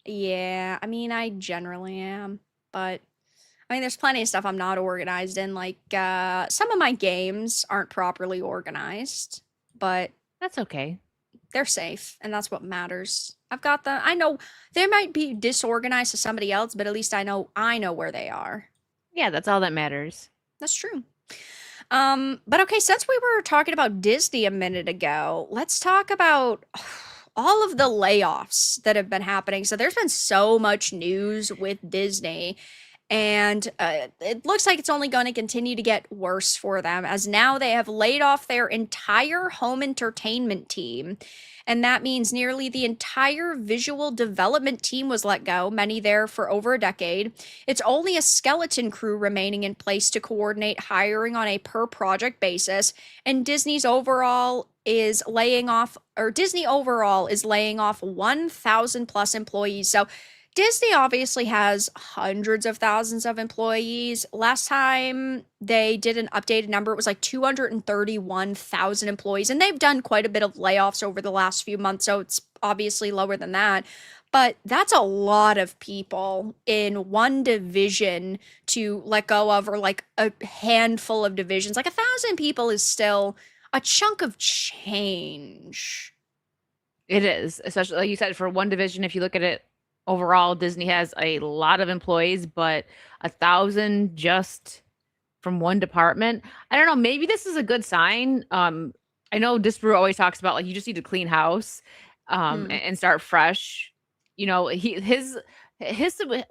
Yeah, I mean, I generally am, but I mean, there's plenty of stuff I'm not organized in. Like, some of my games aren't properly organized, but That's okay. they're safe, and that's what matters. I know they might be disorganized to somebody else, but at least I know where they are. Yeah, that's all that matters. That's true. But okay, since we were talking about Disney a minute ago, let's talk about all of the layoffs that have been happening. So there's been so much news with Disney. And it looks like it's only going to continue to get worse for them, as now they have laid off their entire home entertainment team. And that means nearly the entire visual development team was let go, many there for over a decade. It's only a skeleton crew remaining in place to coordinate hiring on a per project basis. And Disney overall is laying off 1,000 plus employees. So Disney obviously has hundreds of thousands of employees. Last time they did an updated number, it was like 231,000 employees. And they've done quite a bit of layoffs over the last few months, so it's obviously lower than that. But that's a lot of people in one division to let go of, or like a handful of divisions. Like 1,000 people is still a chunk of change. It is, especially like you said, for one division. If you look at it overall, Disney has a lot of employees, but 1,000 just from one department. I don't know. Maybe this is a good sign. I know Disbrew always talks about like you just need to clean house, and start fresh. You know, his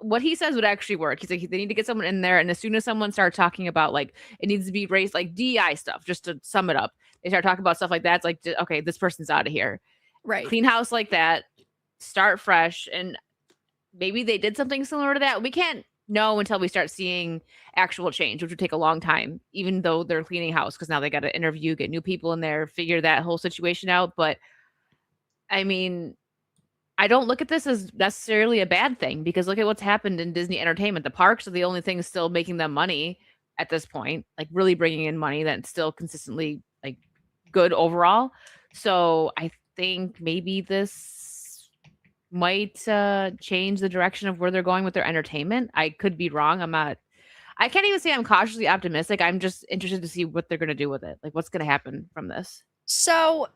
what he says would actually work. He's like they need to get someone in there, and as soon as someone starts talking about like it needs to be raised, like DI stuff, just to sum it up, they start talking about stuff like that. It's like okay, this person's out of here. Right. Clean house like that, start fresh, and maybe they did something similar to that. We can't know until we start seeing actual change, which would take a long time, even though they're cleaning house, because now they got to interview, get new people in there, figure that whole situation out. But I mean, I don't look at this as necessarily a bad thing, because look at what's happened in Disney Entertainment. The parks are the only thing still making them money at this point, like really bringing in money that's still consistently like good overall. So I think maybe this might change the direction of where they're going with their entertainment. I could be wrong. I can't even say I'm cautiously optimistic. I'm just interested to see what they're going to do with it. Like what's going to happen from this. So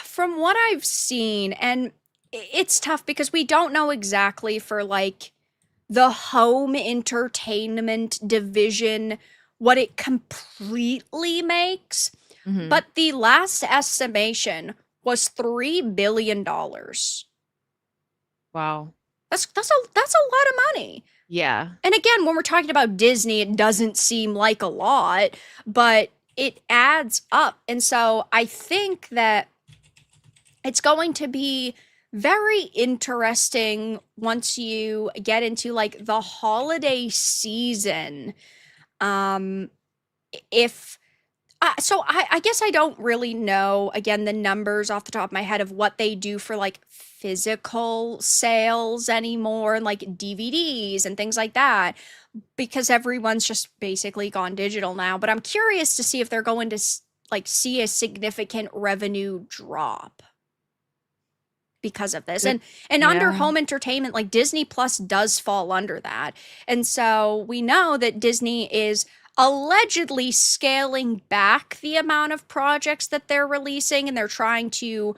from what I've seen, and it's tough because we don't know exactly for like the home entertainment division what it completely makes, but the last estimation was $3 billion. Wow. That's a lot of money. Yeah. And again, when we're talking about Disney, it doesn't seem like a lot, but it adds up. And so I think that it's going to be very interesting once you get into like the holiday season. If so I guess I don't really know, again, the numbers off the top of my head of what they do for like physical sales anymore, and like DVDs and things like that, because everyone's just basically gone digital now. But I'm curious to see if they're going to like see a significant revenue drop because of this. And under home entertainment, like Disney Plus does fall under that. And so we know that Disney is allegedly scaling back the amount of projects that they're releasing, and they're trying to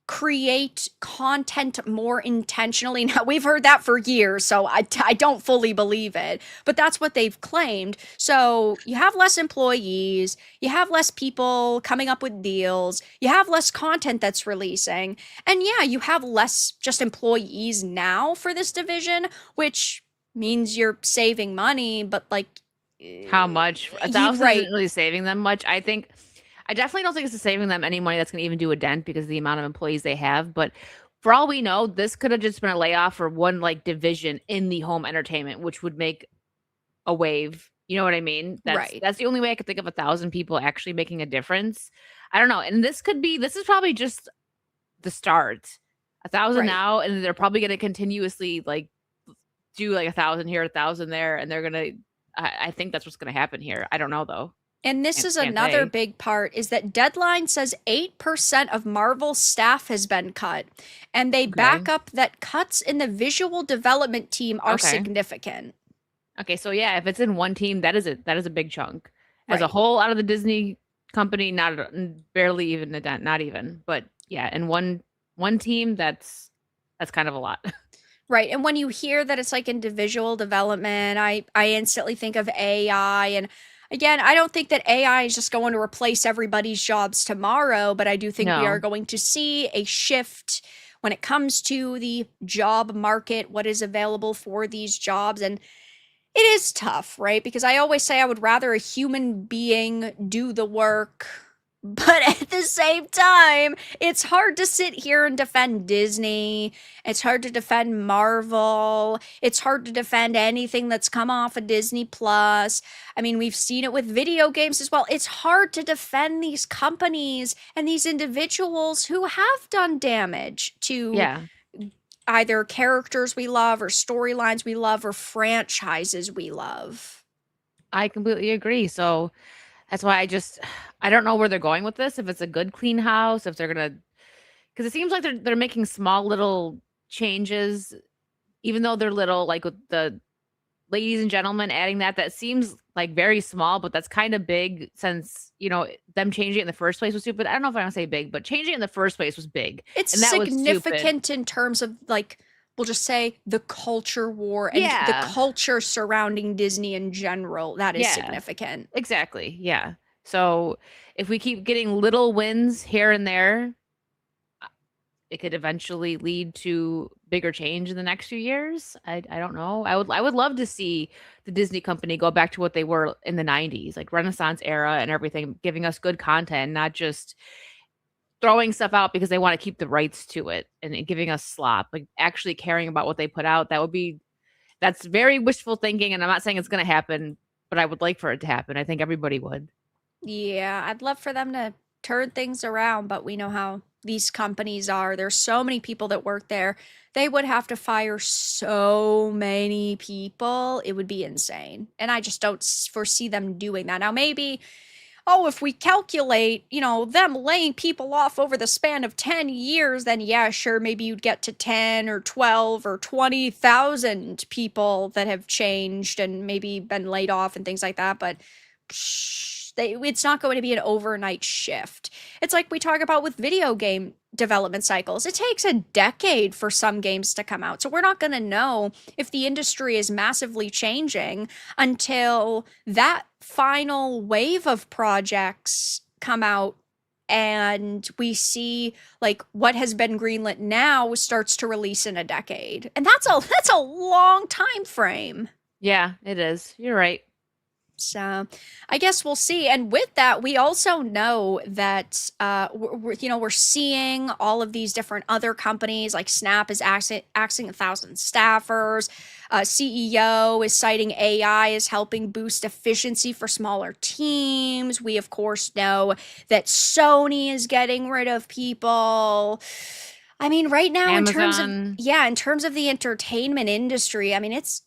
create content more intentionally. Now, we've heard that for years, so I don't fully believe it, but that's what they've claimed. So you have less employees, you have less people coming up with deals, you have less content that's releasing, and yeah, you have less just employees now for this division, which means you're saving money, but like how much? 1,000 isn't really saving them much. I definitely don't think this is saving them any money that's going to even do a dent because of the amount of employees they have. But for all we know, this could have just been a layoff for one like division in the home entertainment, which would make a wave. You know what I mean? That's the only way I could think of 1,000 people actually making a difference. I don't know. And this is probably just the start. 1,000 now, and they're probably going to continuously like do like 1,000 here, 1,000 there, and they're going to. I think that's what's going to happen here. I don't know though. And this is another big part, is that Deadline says 8% of Marvel's staff has been cut. And they back up that cuts in the visual development team are significant. Okay, so yeah, if it's in one team, that is a big chunk. As a whole, out of the Disney company, barely even a dent, not even. But yeah, in one team, that's kind of a lot. Right. And when you hear that it's like into visual development, I instantly think of AI. And again, I don't think that AI is just going to replace everybody's jobs tomorrow, but I do think we are going to see a shift when it comes to the job market, what is available for these jobs. And it is tough, right? Because I always say I would rather a human being do the work. But at the same time, it's hard to sit here and defend Disney. It's hard to defend Marvel. It's hard to defend anything that's come off of Disney Plus. I mean, we've seen it with video games as well. It's hard to defend these companies and these individuals who have done damage to Yeah, either characters we love or storylines we love or franchises we love. I completely agree. So that's why I don't know where they're going with this. If it's a good clean house, if they're gonna, because it seems like they're making small little changes, even though they're little, like with the ladies and gentlemen adding that seems like very small, but that's kind of big since, them changing it in the first place was stupid. I don't know if I want to say big, but changing it in the first place was big. It's And that was stupid. significant in terms of like we'll just say the culture war and the Yeah. culture surrounding Disney in general. That is Yeah. significant. Exactly. Yeah. So if we keep getting little wins here and there, it could eventually lead to bigger change in the next few years. I don't know. I would love to see the Disney company go back to what they were in the 90s, like Renaissance era and everything, giving us good content, not just throwing stuff out because they want to keep the rights to it and giving us slop, like actually caring about what they put out. That's very wishful thinking, and I'm not saying it's going to happen, but I would like for it to happen. I think everybody would. Yeah, I'd love for them to turn things around, but we know how these companies are. There's so many people that work there. They would have to fire so many people. It would be insane. And I just don't foresee them doing that. Now, maybe, oh, if we calculate, them laying people off over the span of 10 years, then yeah, sure, maybe you'd get to 10 or 12 or 20,000 people that have changed and maybe been laid off and things like that. But it's not going to be an overnight shift. It's like we talk about with video game development cycles. It takes a decade for some games to come out. So we're not going to know if the industry is massively changing until that final wave of projects come out and we see like what has been greenlit now starts to release in a decade. And that's a long time frame. Yeah, it is. You're right. So I guess we'll see. And with that, we also know that we're seeing all of these different other companies like Snap is axing 1,000 staffers. CEO is citing AI as helping boost efficiency for smaller teams. We of course know that Sony is getting rid of people. I mean, right now, Amazon. in terms of the entertainment industry, I mean, it's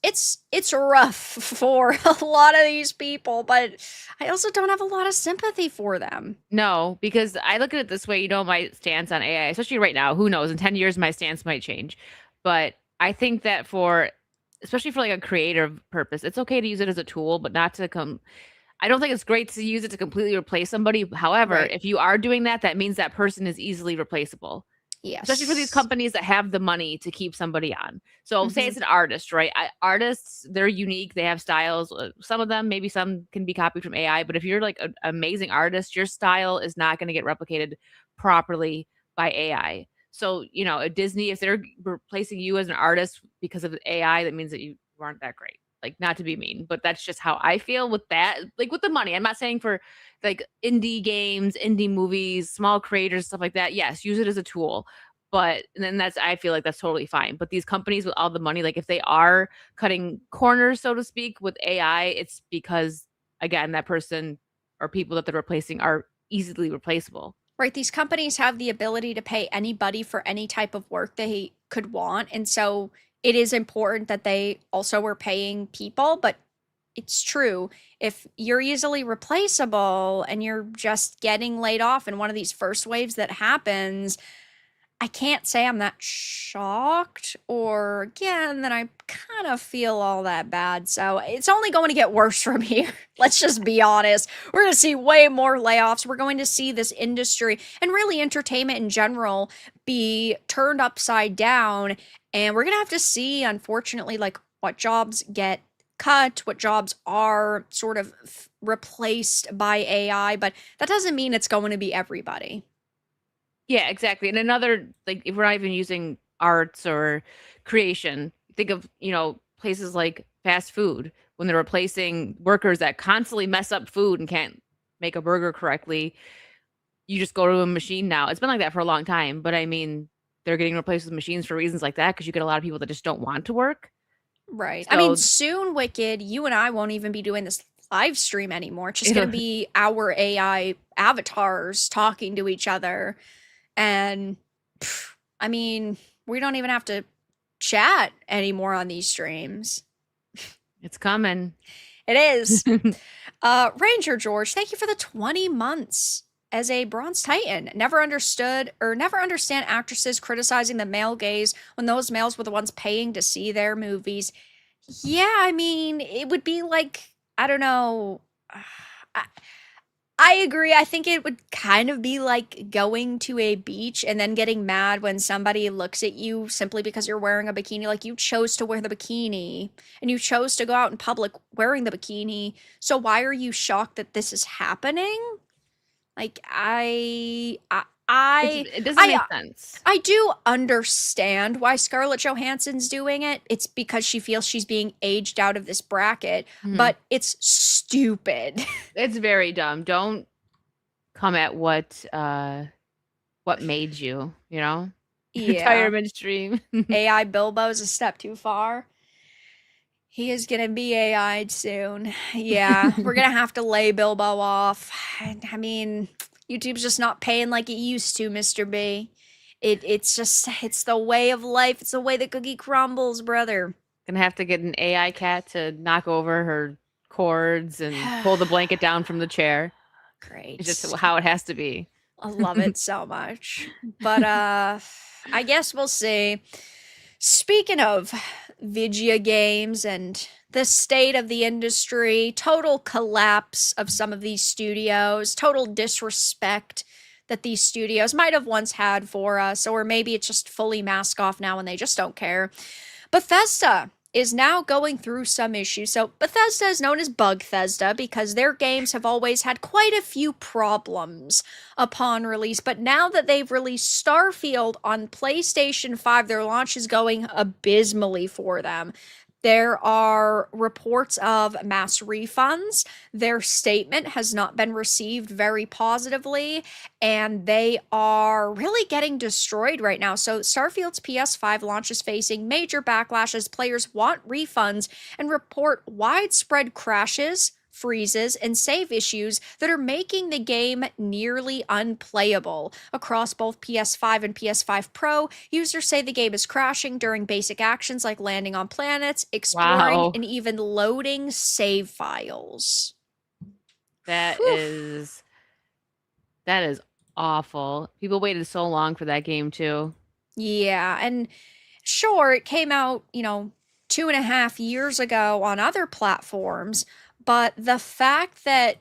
rough for a lot of these people, but I also don't have a lot of sympathy for them. No, because I look at it this way, my stance on AI, especially right now, who knows, in 10 years my stance might change. But I think that especially for like a creative purpose, it's okay to use it as a tool, but not to I don't think it's great to use it to completely replace somebody. However, Right. if you are doing that, that means that person is easily replaceable. Especially for these Yes. companies that have the money to keep somebody on. So say Hmm. it's an artist, right? Artists, they're unique. They have styles. Some of them, maybe some can be copied from AI. But if you're like an amazing artist, your style is not going to get replicated properly by AI. So, at Disney, if they're replacing you as an artist because of AI, that means that you aren't that great. Like, not to be mean, but that's just how I feel with that. Like with the money. I'm not saying for like indie games, indie movies, small creators, stuff like that. Yes, use it as a tool. But and then I feel like that's totally fine. But these companies with all the money, like if they are cutting corners, so to speak, with AI, it's because again, that person or people that they're replacing are easily replaceable. Right. These companies have the ability to pay anybody for any type of work they could want. And so it is important that they also are paying people, but it's true. If you're easily replaceable and you're just getting laid off in one of these first waves that happens, I can't say I'm that shocked or again that I kind of feel all that bad. So it's only going to get worse from here. Let's just be honest. We're going to see way more layoffs. We're going to see this industry and really entertainment in general be turned upside down. And we're going to have to see, unfortunately, like what jobs get cut, what jobs are sort of replaced by AI. But that doesn't mean it's going to be everybody. Yeah, exactly. And another, like, if we're not even using arts or creation, think of, places like fast food when they're replacing workers that constantly mess up food and can't make a burger correctly. You just go to a machine now. It's been like that for a long time, but I mean, they're getting replaced with machines for reasons like that because you get a lot of people that just don't want to work. Right. I mean, So soon, Wicked, you and I won't even be doing this live stream anymore. It's just going it'll to be our AI avatars talking to each other. And I mean, we don't even have to chat anymore on these streams. it's coming. It is. Ranger George, thank you for the 20 months as a Bronze Titan. Never understood or never understand actresses criticizing the male gaze when those males were the ones paying to see their movies. Yeah, I mean, it would be like, I don't know. I, I agree. I think it would kind of be like going to a beach and then getting mad when somebody looks at you simply because you're wearing a bikini. Like you chose to wear the bikini and you chose to go out in public wearing the bikini. So why are you shocked that this is happening? Like It doesn't make I sense. I do understand why Scarlett Johansson's doing it. It's because she feels she's being aged out of this bracket, Mhm. but it's stupid. It's very dumb. Don't come at what made you, Yeah. retirement stream. AI Bilbo's a step too far. He is gonna be AI'd soon. Yeah, we're gonna have to lay Bilbo off. I mean, YouTube's just not paying like it used to, Mr. B. It's the way of life. It's the way the cookie crumbles, brother. Gonna have to get an AI cat to knock over her cords and pull the blanket down from the chair. It's just Great. how it has to be. I love it so much. But I guess we'll see. Speaking of Vigia games and the state of the industry, total collapse of some of these studios, total disrespect that these studios might have once had for us, or maybe it's just fully mask off now and they just don't care. Bethesda is now going through some issues. So Bethesda is known as Bugthesda because their games have always had quite a few problems upon release. But now that they've released Starfield on PlayStation 5, their launch is going abysmally for them. There are reports of mass refunds. Their statement has not been received very positively, and they are really getting destroyed right now. So, Starfield's PS5 launch is facing major backlash as players want refunds and report widespread crashes, freezes, and save issues that are making the game nearly unplayable. Across both PS5 and PS5 Pro, users say the game is crashing during basic actions like landing on planets, exploring, Wow. and even loading save files. That Whew. is awful. People waited so long for that game too. Yeah, and sure, it came out, 2.5 years ago on other platforms, but the fact that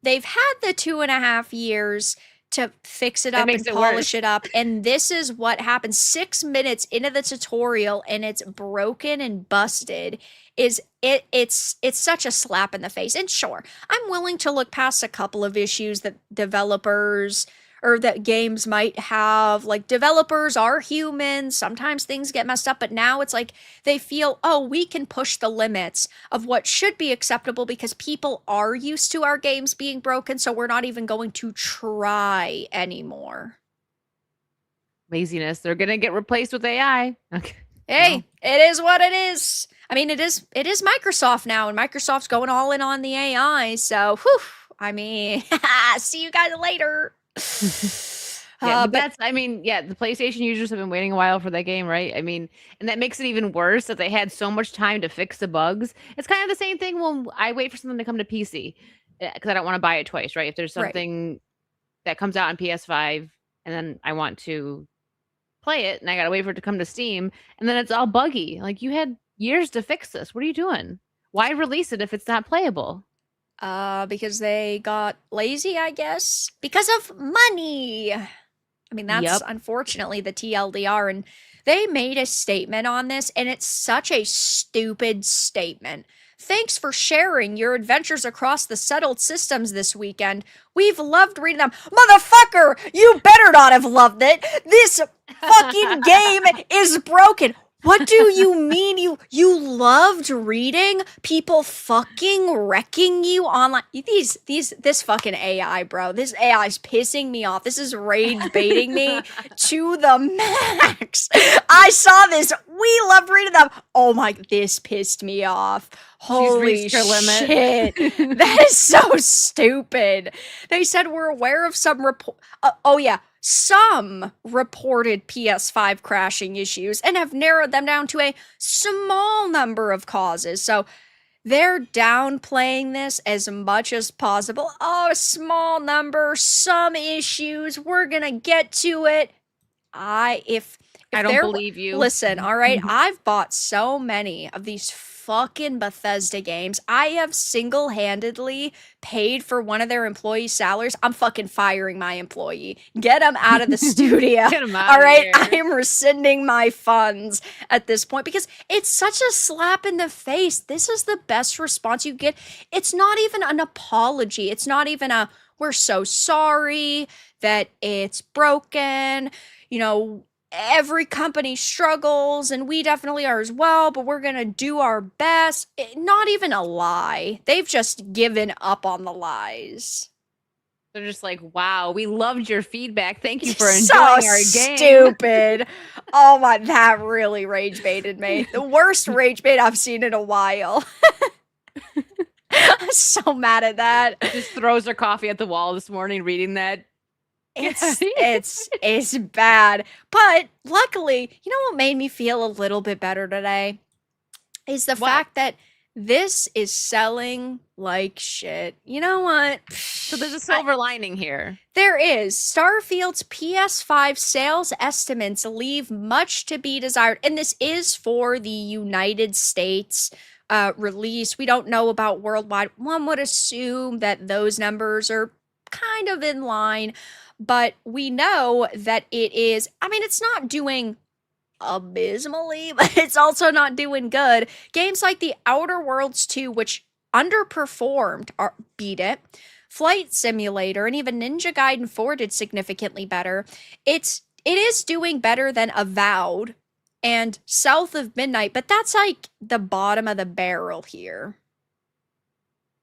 they've had the 2.5 years to fix it That up makes and it polish worse. it up, and this is what happens 6 minutes into the tutorial and it's broken and busted is it's such a slap in the face. And sure, I'm willing to look past a couple of issues that developers or that games might have. Like, developers are human, sometimes things get messed up, but now it's like they feel, oh, we can push the limits of what should be acceptable because people are used to our games being broken, so we're not even going to try anymore. Laziness. They're gonna get replaced with AI. Okay. Well, Hey, it is what it is. I mean, it is Microsoft now, and Microsoft's going all in on the AI. So, whew, I mean, see you guys later. yeah, but But the PlayStation users have been waiting a while for that game, right? I mean, and that makes it even worse that they had so much time to fix the bugs. It's kind of the same thing when I wait for something to come to PC because I don't want to buy it twice, right? If there's right. something that comes out on PS5 and then I want to play it and I gotta wait for it to come to Steam and then it's all buggy. Like you had years to fix this. What are you doing? Why release it if it's not playable? Because they got lazy, I guess. Because of money. I mean, that's Yep. unfortunately the TLDR, and they made a statement on this, and it's such a stupid statement. Thanks for sharing your adventures across the settled systems this weekend. We've loved reading them. Motherfucker, you better not have loved it. This fucking game is broken. What do you mean you loved reading people fucking wrecking you online? This fucking AI, bro. This AI's pissing me off. This is rage baiting me to the max. I saw this. We loved reading them. Oh my, this pissed me off. Holy She's reached her limit. shit. That is so stupid. They said we're aware of some oh yeah, some reported PS5 crashing issues and have narrowed them down to a small number of causes. So they're downplaying this as much as possible. Oh, a small number, some issues. We're gonna get to it. If I don't believe you. Listen, all right, I've bought so many of these fucking Bethesda games. I have single-handedly paid for one of their employees' salaries. I'm fucking firing my employee. Get him out of the studio. Get him out all of right, here. I am rescinding my funds at this point because it's such a slap in the face. This is the best response you get. It's not even an apology. It's not even a, we're so sorry that it's broken. You know, every company struggles and we definitely are as well, but we're gonna do our best. Not even a lie. They've just given up on the lies. They're just like, wow, we loved your feedback. Thank you for So enjoying our game. stupid. Oh my, that really rage baited me. The worst rage bait I've seen in a while. I'm so mad at that. Just throws her coffee at the wall this morning reading that. It's bad. But luckily, you know what made me feel a little bit better today? Is the fact that this is selling like shit. You know what? So there's a silver lining here. There is. Starfield's PS5 sales estimates leave much to be desired. And this is for the United States release. We don't know about worldwide. One would assume that those numbers are kind of in line. But we know that it is, I mean, it's not doing abysmally, but it's also not doing good. Games like The Outer Worlds 2, which underperformed, beat it. Flight Simulator and even Ninja Gaiden 4 did significantly better. It is doing better than Avowed and South of Midnight, but that's like the bottom of the barrel here.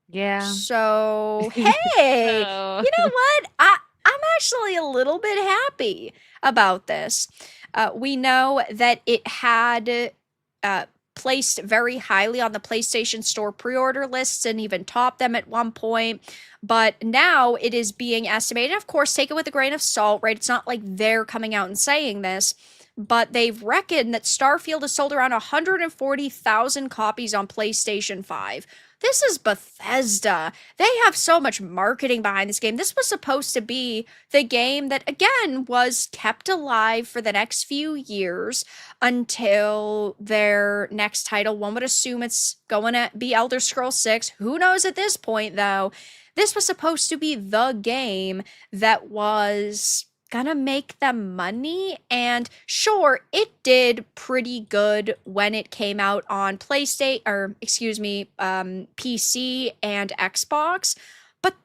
Yeah. So, hey, you know what? I'm actually a little bit happy about this. We know that it had placed very highly on the PlayStation Store pre-order lists and even topped them at one point. But now it is being estimated. Of course, take it with a grain of salt, right? It's not like they're coming out and saying this. But they've reckoned that Starfield has sold around 140,000 copies on PlayStation 5. This is Bethesda. They have so much marketing behind this game. This was supposed to be the game that, again, was kept alive for the next few years until their next title. One would assume it's going to be Elder Scrolls 6. Who knows at this point, though? This was supposed to be the game that was gonna make them money, and sure, it did pretty good when it came out on PlayStation, or excuse me, PC and Xbox, but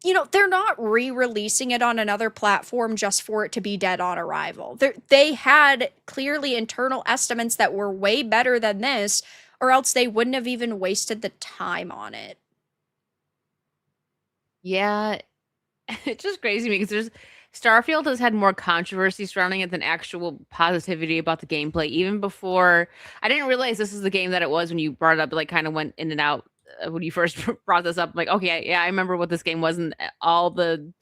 you know, they're not re-releasing it on another platform just for it to be dead on arrival. They had clearly internal estimates that were way better than this, or else they wouldn't have even wasted the time on it. Yeah, it's just crazy because Starfield has had more controversy surrounding it than actual positivity about the gameplay. Even before, I didn't realize this is the game that it was when you brought it up. It like kind of went in and out when you first brought this up. I'm like, okay, yeah, I remember what this game was and all the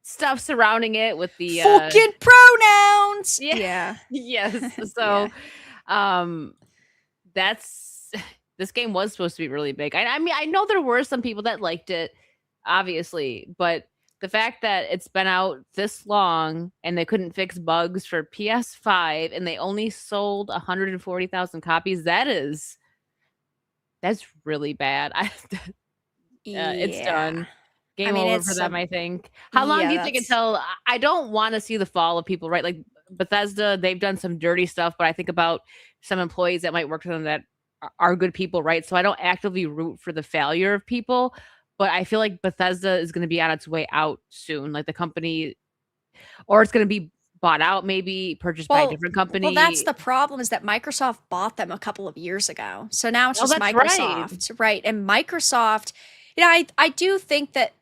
stuff surrounding it with the fucking pronouns. Yeah. Yes. So, this game was supposed to be really big. I mean, I know there were some people that liked it, obviously, but the fact that it's been out this long and they couldn't fix bugs for PS5 and they only sold 140,000 copies, that's really bad. It's done. Game over for them, I think. How long do you think until, I don't want to see the fall of people, right? Like Bethesda, they've done some dirty stuff, but I think about some employees that might work for them that are good people, right? So I don't actively root for the failure of people, but I feel like Bethesda is going to be on its way out soon. Like the company, or it's going to be bought out, maybe purchased by a Well, different well, that's company. the problem is that Microsoft bought them a couple of years ago. So now it's Oh, just that's right. Microsoft, right? And Microsoft, I do think that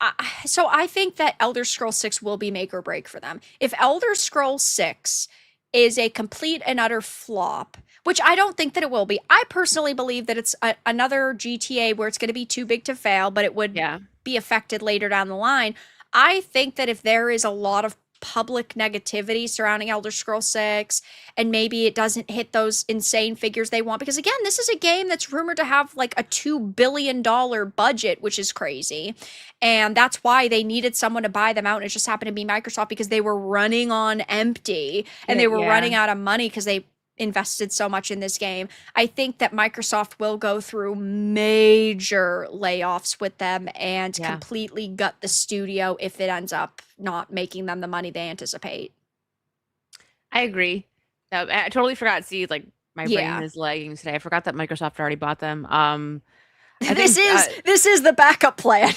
I think that Elder Scrolls 6 will be make or break for them. If Elder Scrolls 6 is a complete and utter flop, which I don't think that it will be. I personally believe that it's another GTA where it's going to be too big to fail, but it would Yeah. be affected later down the line. I think that if there is a lot of public negativity surrounding Elder Scrolls 6 and maybe it doesn't hit those insane figures they want, because again, this is a game that's rumored to have like a $2 billion budget, which is crazy. And that's why they needed someone to buy them out. And it just happened to be Microsoft because they were running on empty and Yeah. they were Yeah. running out of money because they invested so much in this game. I think that Microsoft will go through major layoffs with them and Yeah. completely gut the studio if it ends up not making them the money they anticipate. I agree. I totally forgot. See, like my brain Yeah. is lagging today. I forgot that Microsoft already bought them. I This think is the backup plan.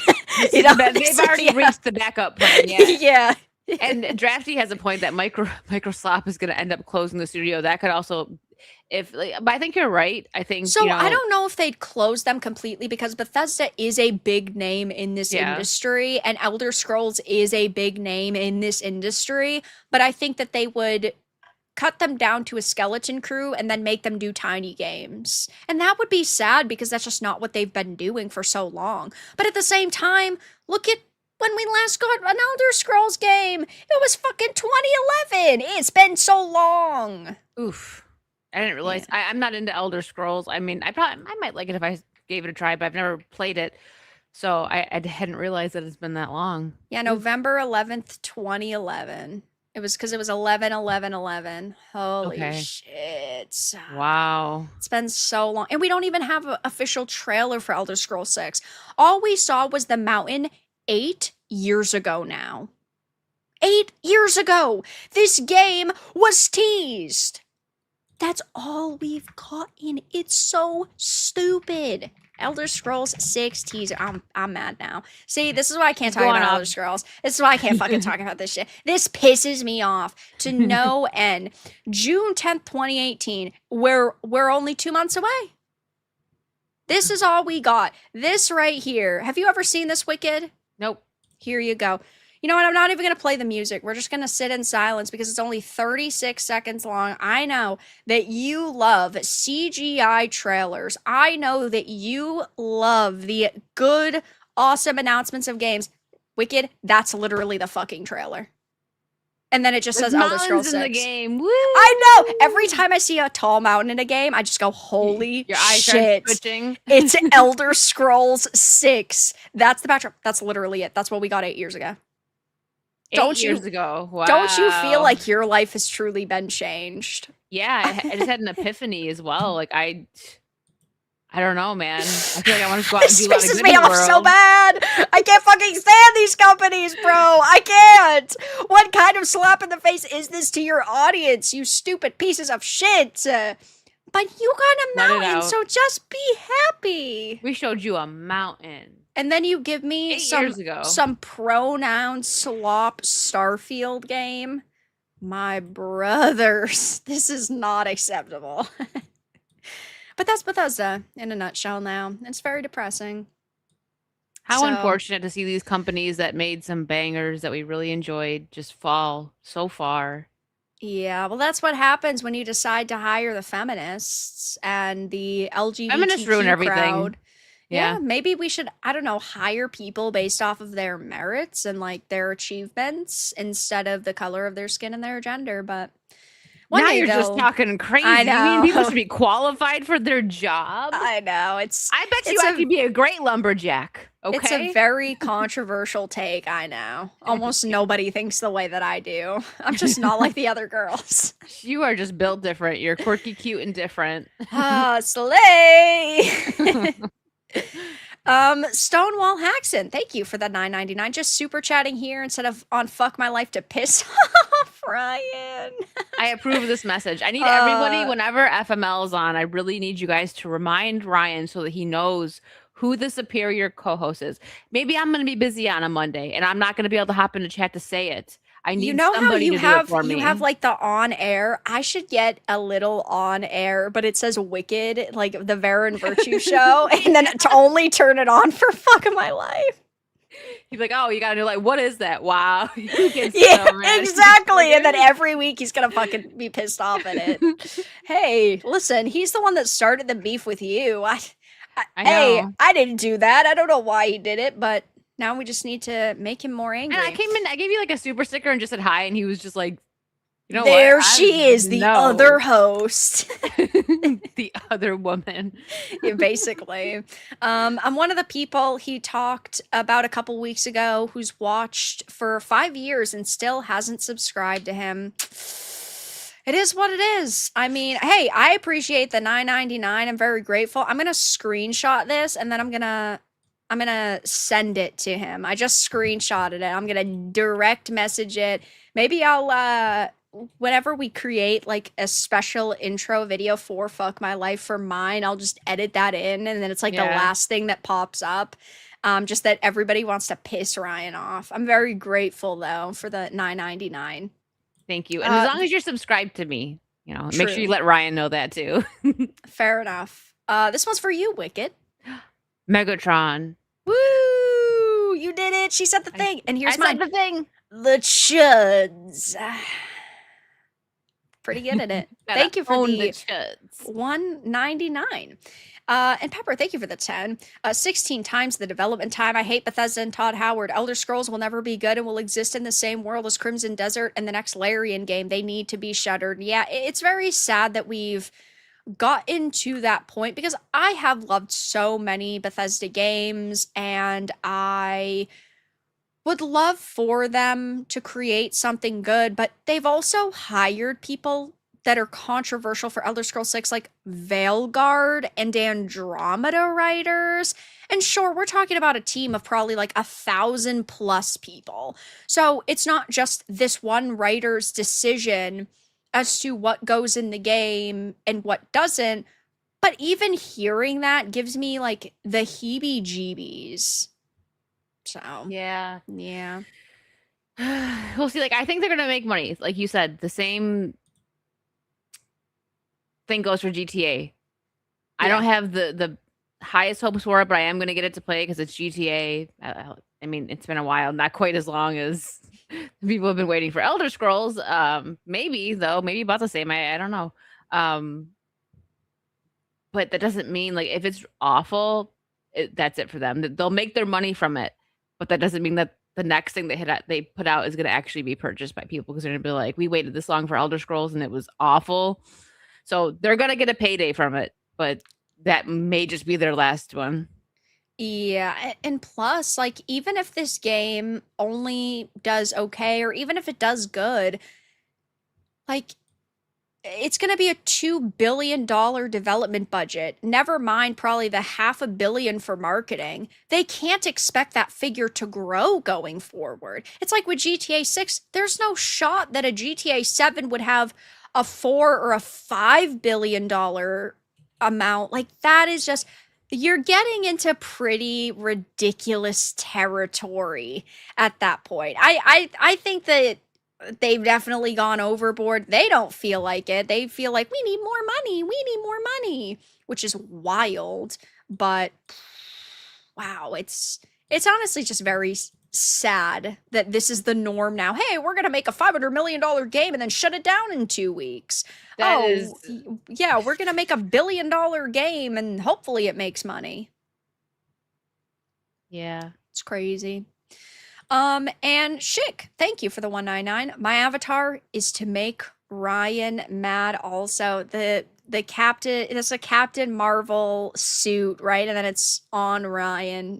they've already reached the backup plan. Yeah. Yeah. And Drafty has a point that Microsoft is going to end up closing the studio. That could also, but I think you're right. I think So I don't know if they'd close them completely because Bethesda is a big name in this Yeah. industry and Elder Scrolls is a big name in this industry, but I think that they would cut them down to a skeleton crew and then make them do tiny games. And that would be sad because that's just not what they've been doing for so long. But at the same time, look at when we last got an Elder Scrolls game. It was fucking 2011. It's been so long. Oof. I didn't realize. I'm not into Elder Scrolls. I mean, I might like it if I gave it a try, but I've never played it. So I hadn't realized that it's been that long. Yeah, November 11th, 2011. It was because it was 11/11/11. Holy Okay. shit. Wow. It's been so long. And we don't even have an official trailer for Elder Scrolls 6. All we saw was the mountain 8 years ago now. 8 years ago, this game was teased. That's all we've gotten. It's so stupid. Elder Scrolls 6 teaser. I'm mad now. See, this is why I can't talk about Elder Scrolls. This is why I can't fucking talk about this shit. This pisses me off to no end. June 10th, 2018. We're only 2 months away. This is all we got. This right here. Have you ever seen this, Wicked? Nope. Here you go. You know what? I'm not even going to play the music. We're just going to sit in silence because it's only 36 seconds long. I know that you love CGI trailers. I know that you love the good, awesome announcements of games. Wicked, that's literally the fucking trailer. And then it just says Elder Scrolls 6. In the game. Woo! I know. Every time I see a tall mountain in a game, I just go, holy Your eyes shit. start twitching. It's Elder Scrolls 6. That's the backdrop. That's literally it. That's what we got 8 years ago. 8 years ago. Wow. Don't you feel like your life has truly been changed? Yeah, I just had an epiphany as well. Like I don't know, man. I feel like I want to go out and do a lot of This pisses good me in the off world. so bad. I can't fucking stand these companies, bro. I can't. What kind of slap in the face is this to your audience, you stupid pieces of shit? But you got a Let it mountain, out. so just be happy. We showed you a mountain. And then you give me 8 years ago. some pronoun slop Starfield game. My brothers, this is not acceptable. But that's Bethesda in a nutshell now. It's very depressing. How So- unfortunate to see these companies that made some bangers that we really enjoyed just fall so far. Yeah, well, that's what happens when you decide to hire the feminists and the LGBTQ Feminists ruin everything. crowd. Yeah. Maybe we should, I don't know, hire people based off of their merits and like their achievements instead of the color of their skin and their gender. But one Now day you're just they'll- talking crazy. I You mean know. people should be qualified for their job? I know it's. I bet you it's I a- could be a great lumberjack. Okay. It's a very controversial take. I know. Almost nobody thinks the way that I do. I'm just not like the other girls. You are just built different. You're quirky, cute, and different. Ah, slay. Stonewall Haxon, thank you for the $9.99. Just super chatting here instead of on Fuck My Life to piss off Ryan. I approve of this message. I need everybody, Uh, whenever FML is on, I really need you guys to remind Ryan so that he knows who the superior co-host is. Maybe I'm going to be busy on a Monday and I'm not going to be able to hop into chat to say it. I you need know how somebody to do it for you have me. like the on air? I should get a little on air, but it says Wicked, like the Vara and Virtue show, and then to only turn it on for fucking my life. He's like, oh, you got to do like, what is that? Wow. He gets Yeah, so mad. He gets exactly. And then triggered. every week he's gonna fucking be pissed off at it. Hey, listen, he's the one that started the beef with you. I Hey, know. I didn't do that. I don't know why he did it, but now we just need to make him more And I angry. came in, I gave you like a super sticker and just said hi, and he was just like, you know what? There I she is, the other no. host. The other woman. Yeah, basically. I'm one of the people he talked about a couple weeks ago who's watched for 5 years and still hasn't subscribed to him. It is what it is. I mean, hey, I appreciate the $9.99. I'm very grateful. I'm gonna screenshot this and then I'm gonna send it to him. I just screenshotted it. I'm gonna direct message it. Maybe I'll whenever we create like a special intro video for Fuck My Life for mine, I'll just edit that in and then it's like the Yeah. last thing that pops up. Just that everybody wants to piss Ryan off. I'm very grateful though for the $9.99. Thank you. And as long Th as you're subscribed to me, you know, make sure you True. let Ryan know that too. Fair enough. This one's for you, Wicked. Megatron. Woo! You did it. She said the thing. And here's I said mine. the thing. The chuds. Pretty good at it. Gotta Thank you for own the chuds. $1.99. And Pepper, thank you for the 10. 16 times the development time. I hate Bethesda and Todd Howard. Elder Scrolls will never be good and will exist in the same world as Crimson Desert and the next Larian game. They need to be shuttered. Yeah, it's very sad that we've gotten to that point because I have loved so many Bethesda games and I would love for them to create something good, but they've also hired people that are controversial for Elder Scrolls 6, like Veilguard and Andromeda writers. And sure, we're talking about a team of probably like 1,000+ people. So it's not just this one writer's decision as to what goes in the game and what doesn't. But even hearing that gives me like the heebie jeebies. So, Yeah. yeah. We'll see. Like, I think they're gonna make money. Like you said, the same thing goes for GTA. I don't have the highest hopes for it, but I am gonna get it to play because it's GTA. I mean, it's been a while, not quite as long as people have been waiting for Elder Scrolls. Maybe though, maybe about the same. I don't know. But that doesn't mean like if it's awful, that's it for them. They'll make their money from it, but that doesn't mean that the next thing they put out is going to actually be purchased by people because they're going to be like, we waited this long for Elder Scrolls and it was awful. So they're going to get a payday from it, but that may just be their last one. Yeah, and plus, like, even if this game only does okay, or even if it does good, like, it's going to be a $2 billion development budget. Never mind probably the $500 million for marketing. They can't expect that figure to grow going forward. It's like with GTA 6, there's no shot that a GTA 7 would have a $4 or a $5 billion amount. Like that is just you're getting into pretty ridiculous territory at that point. I think that they've definitely gone overboard. They don't feel like it. They feel like we need more money. We need more money, which is wild. But wow, it's honestly just very sad that this is the norm now. Hey, we're gonna make a $500 million game and then shut it down in 2 weeks. That is Yeah, we're gonna make $1 billion game and hopefully it makes money. Yeah. It's crazy. And Shik, thank you for the 199. My avatar is to make Ryan mad also. The captain, it's a Captain Marvel suit, right? And then it's on Ryan.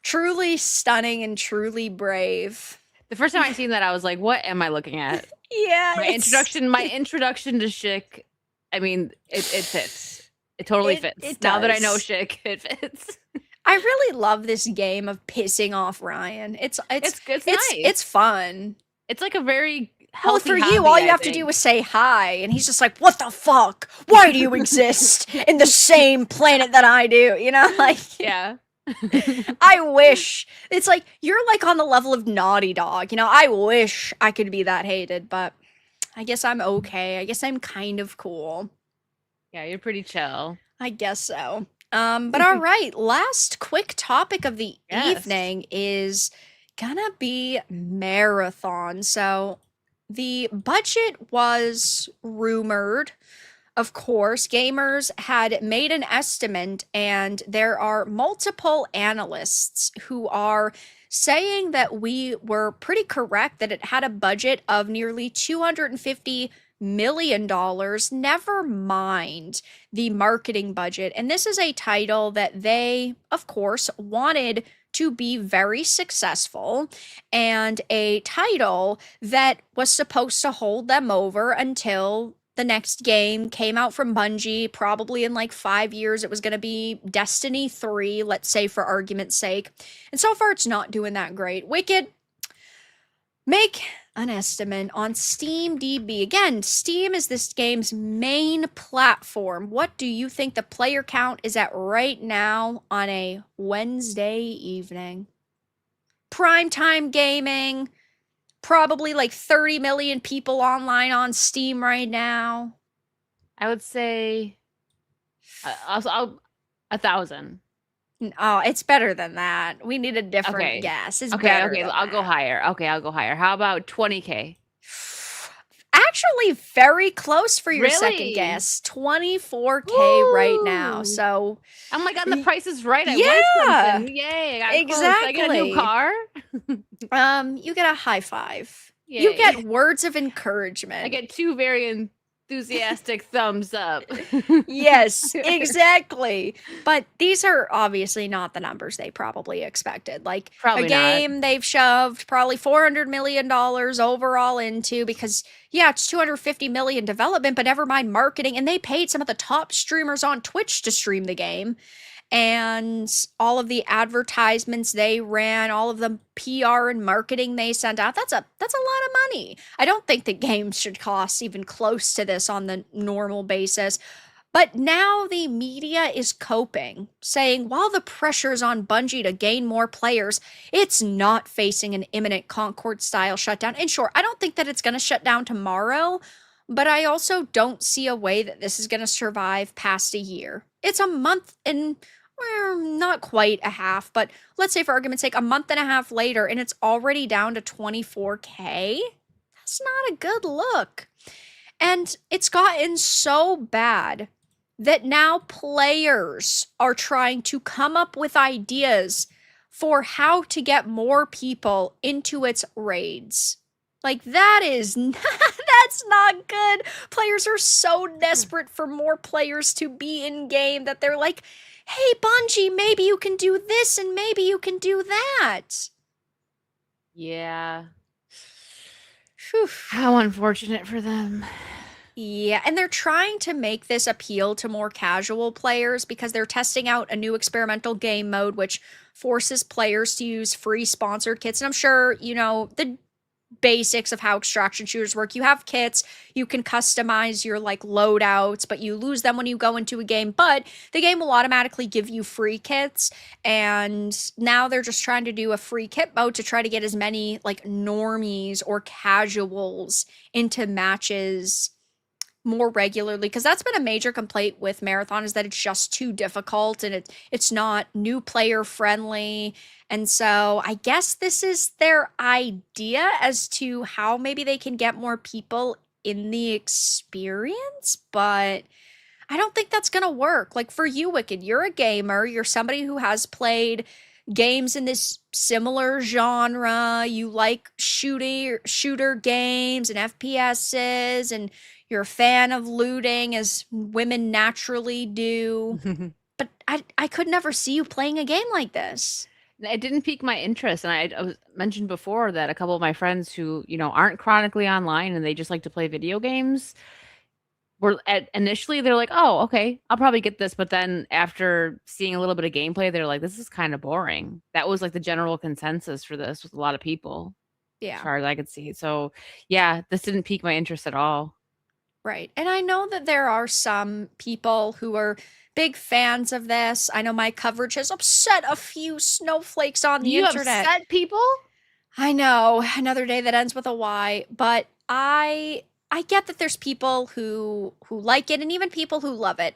Truly stunning and truly brave. The first time I seen that, I was like, what am I looking at? Yeah. My introduction to Shik, I mean, it fits. It totally fits. Now that I know Shik, it fits. I really love this game of pissing off Ryan. It's nice. It's fun. It's like a very Well, healthy for you, hobby, all you I have to do think. is say hi, and he's just like, "What the fuck? Why do you exist in the same planet that I do?" You know, like Yeah. I wish it's like you're like on the level of Naughty Dog. You know, I wish I could be that hated, but I guess I'm okay. I guess I'm kind of cool. Yeah, you're pretty chill. I guess so. But all right, last quick topic of the Yes. evening is gonna be marathon. So the budget was rumored. Of course, gamers had made an estimate, and there are multiple analysts who are saying that we were pretty correct that it had a budget of nearly $250 million, never mind the marketing budget. And this is a title that they, of course, wanted to be very successful, and a title that was supposed to hold them over until the next game came out from Bungie, probably in like 5 years. It was going to be Destiny 3, let's say for argument's sake. And so far, it's not doing that great. Wicked, make an estimate on Steam DB. Again, Steam is this game's main platform. What do you think the player count is at right now on a Wednesday evening? Primetime gaming, probably like 30 million people online on Steam right now. I would say I'll 1,000. Oh, it's better than that. We need a different Okay. guess. It's Okay, better okay, than I'll go that. higher. Okay, I'll go higher. How about 20K? Actually, very close for your second Really? guess. 24K right now. Woo! So, Oh my God, the price is right. I won yeah, something. Yay, I got close. Did I get a new exactly. car? You get a high five. You Yay. get words of I encouragement. get two very enthusiastic thumbs up. Yes, exactly. But these are obviously not the numbers they probably expected. Like a Probably not. game they've shoved probably $400 million overall into because, yeah, it's 250 million development, but never mind marketing. And they paid some of the top streamers on Twitch to stream the game. And all of the advertisements they ran, all of the PR and marketing they sent out, that's a lot of money. I don't think the games should cost even close to this on the normal basis. But now the media is coping, saying while the pressure's on Bungie to gain more players, it's not facing an imminent Concord style shutdown. And sure, I don't think that it's going to shut down tomorrow, but I also don't see a way that this is going to survive past a year. It's a month and, well, not quite a half, but let's say for argument's sake, a month and a half later, and it's already down to 24K. That's not a good look. And it's gotten so bad that now players are trying to come up with ideas for how to get more people into its raids. Like that is not, that's not good. Players are so desperate for more players to be in game that they're like, "Hey Bungie, maybe you can do this and maybe you can do that." Yeah. Whew. How unfortunate for them. Yeah, and they're trying to make this appeal to more casual players because they're testing out a new experimental game mode which forces players to use free sponsored kits. And I'm sure, you know, the basics of how extraction shooters work. You have kits, you can customize your like loadouts, but you lose them when you go into a game. But the game will automatically give you free kits. And now they're just trying to do a free kit mode to try to get as many like normies or casuals into matches more regularly, because that's been a major complaint with marathon, is that it's just too difficult and it's not new player friendly. And so I guess this is their idea as to how maybe they can get more people in the experience, but I don't think that's gonna work. Like for you, Wicked, you're a gamer, you're somebody who has played games in this similar genre. You like shooter games and FPSs, and you're a fan of looting as women naturally do. But I could never see you playing a game like this. It didn't pique my interest, and I was mentioned before that a couple of my friends who, aren't chronically online and they just like to play video games were initially they're like, "Oh, okay, I'll probably get this," but then after seeing a little bit of gameplay, they're like, "This is kind of boring." That was like the general consensus for this with a lot of people. as Yeah. far as I could see. So, yeah, this didn't pique my interest at all. Right. And I know that there are some people who are big fans of this. I know my coverage has upset a few snowflakes on the You internet. upset people? I know, another day that ends with a Y, but I get that there's people who like it and even people who love it.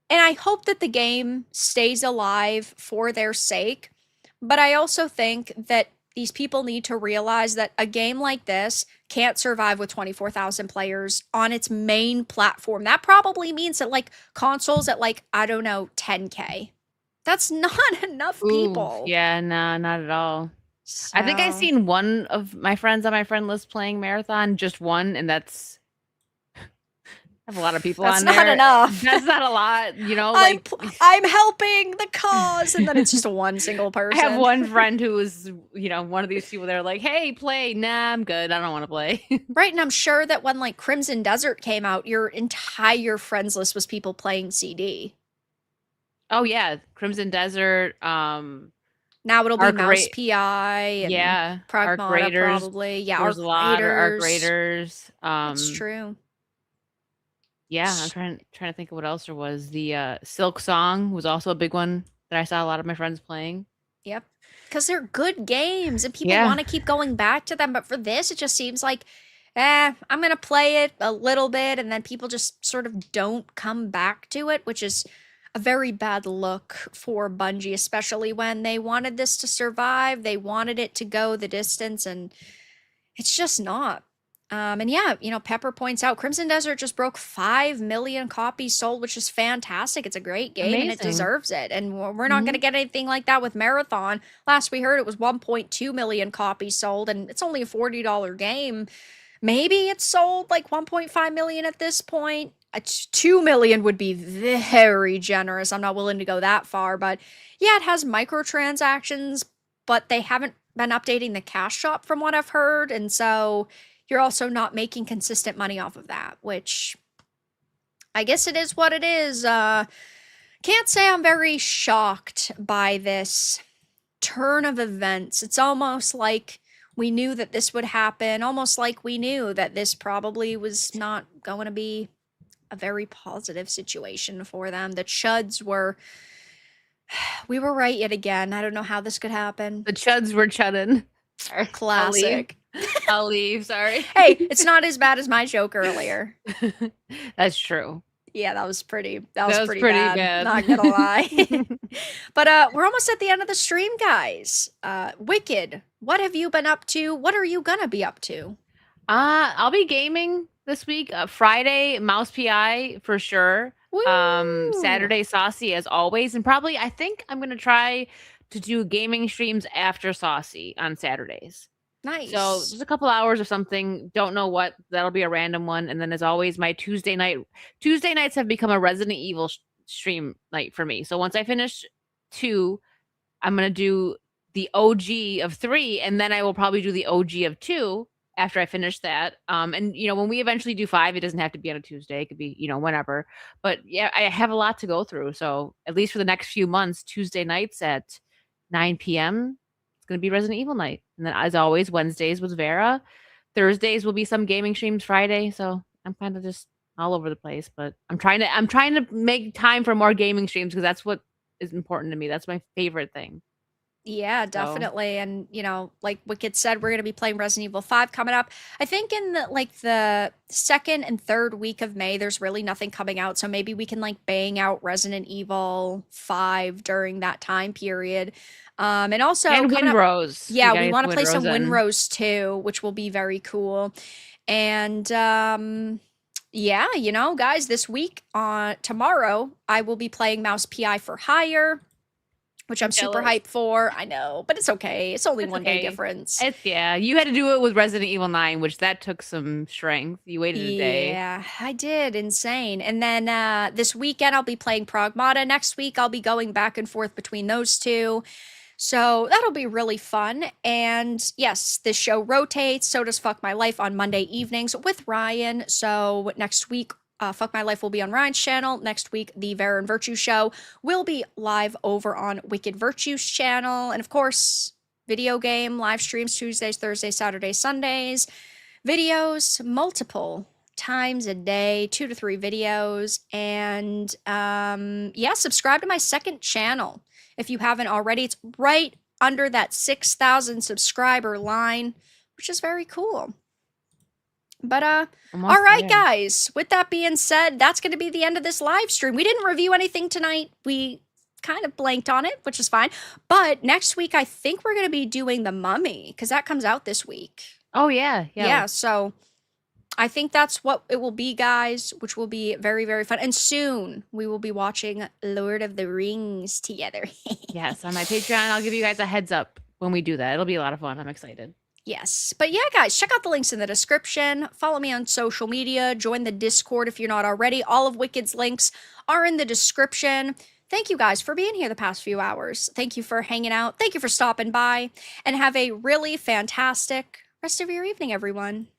And I hope that the game stays alive for their sake. But I also think that these people need to realize that a game like this can't survive with 24,000 players on its main platform. That probably means that like consoles at like, I don't know, 10K. That's not enough Ooh, people. yeah, nah, not at all. I think I So, seen one of my friends on my friend list playing Marathon, just one, and that's I have a lot of people that's on not there. enough. That's not a lot, I'm like I'm helping the cause, and then it's just one single I have person. one friend who was, one of these people that are like, "Hey, play." Nah, I'm good. I don't want to play. Right, and I'm sure that when like Crimson Desert came out, your entire friends list was people playing CD. Oh yeah, Crimson Desert, Now it'll be Arc Mouse Ra- PI and yeah, Arc Pragmata Raiders. probably. Yeah, There was Arc a lot of Arc Raiders. Raiders. That's true. Yeah, I'm trying to think of what else there was. The Silk Song was also a big one that I saw a lot of my friends playing. Yep. Because they're good games and people Yeah. want to keep going back to them. But for this, it just seems like, I'm going to play it a little bit and then people just sort of don't come back to it, which is a very bad look for Bungie, especially when they wanted this to survive. They wanted it to go the distance, and it's just not. And yeah, Pepper points out Crimson Desert just broke 5 million copies sold, which is fantastic. It's a great game and it Amazing. deserves it. And we're not going Hmm. to get anything like that with Marathon. Last we heard, it was 1.2 million copies sold, and it's only a $40 game. Maybe it's sold like 1.5 million at this point. 2 million would be very generous. I'm not willing to go that far, but yeah, it has microtransactions, but they haven't been updating the cash shop from what I've heard, and so you're also not making consistent money off of that, which I guess it is what it is. Can't say I'm very shocked by this turn of events. It's almost like we knew that this would happen, almost like we knew that this probably was not going to be a very positive situation for them. The Chuds were, we were right yet again. I don't know how this could happen. The Chuds were chudding. Sorry, I'll leave. Classic. I'll leave. Sorry. Hey, it's not as bad as my joke earlier. That's true. Yeah, that was pretty Pretty bad. bad. Not gonna lie. But we're almost at the end of the stream, guys. Wicked, what have you been up to? What are you gonna be up to? I'll be gaming this week. Friday, Mouse PI for sure. Woo! Saturday, Saucy as always, and probably I think I'm gonna try to do gaming streams after Saucy on Saturdays. So Nice. just a couple hours or something. Don't know what. That'll be a random one. And then as always, my Tuesday night. Tuesday nights have become a Resident Evil stream night for me. So once I finish 2, I'm gonna do the OG of 3, and then I will probably do the OG of 2 after I finish that. And when we eventually do 5, it doesn't have to be on a Tuesday. It could be whenever. But yeah, I have a lot to go through. So at least for the next few months, Tuesday nights at 9 p.m. it's gonna be Resident Evil night. And then as always, Wednesdays was Vara. Thursdays will be some gaming streams. Friday, so I'm kind of just all over the place. But I'm trying to make time for more gaming streams because that's what is important to me. That's my favorite thing. Yeah, So definitely. And like Wicked said, we're gonna be playing Resident Evil 5 coming up. I think in the second and third week of May, there's really nothing coming out. So maybe we can like bang out Resident Evil 5 during that time period. And also and coming up, Windrose. We yeah, gotta we get want to play some Windrose in. Windrose too, which will be very cool. And yeah, guys, this week on tomorrow, I will be playing Mouse PI for Hire, which I'm super Jealous. hyped for. I know, but it's okay. It's only It's 1 day okay. difference. Yeah. You had to do it with Resident Evil 9, which that took some strength. You waited a day. Yeah, I did. Insane. And then this weekend I'll be playing Pragmata. Next week I'll be going back and forth between those two. So that'll be really fun. And yes, this show rotates. So does Fuck My Life on Monday evenings with Ryan. So next week, Fuck My Life will be on Ryan's channel. Next week, the Vara and Virtue show will be live over on Wicked Virtue's channel. And of course, video game live streams Tuesdays, Thursdays, Saturdays, Sundays, videos multiple times a day, 2 to 3 videos. And yeah, subscribe to my second channel if you haven't already. It's right under that 6,000 subscriber line, which is very cool. But all right, guys, with that being said, that's going to be the end of this live stream. We didn't review anything tonight. We kind of blanked on it, which is fine. But next week, I think we're going to be doing The Mummy, because that comes out this week. Oh, yeah. Yeah, so I think that's what it will be, guys, which will be very, very fun. And soon, we will be watching Lord of the Rings together. Yes, on my Patreon, I'll give you guys a heads up when we do that. It'll be a lot of fun. I'm excited. Yes. But yeah, guys, check out the links in the description. Follow me on social media. Join the Discord if you're not already. All of Wicked's links are in the description. Thank you guys for being here the past few hours. Thank you for hanging out. Thank you for stopping by. And have a really fantastic rest of your evening, everyone.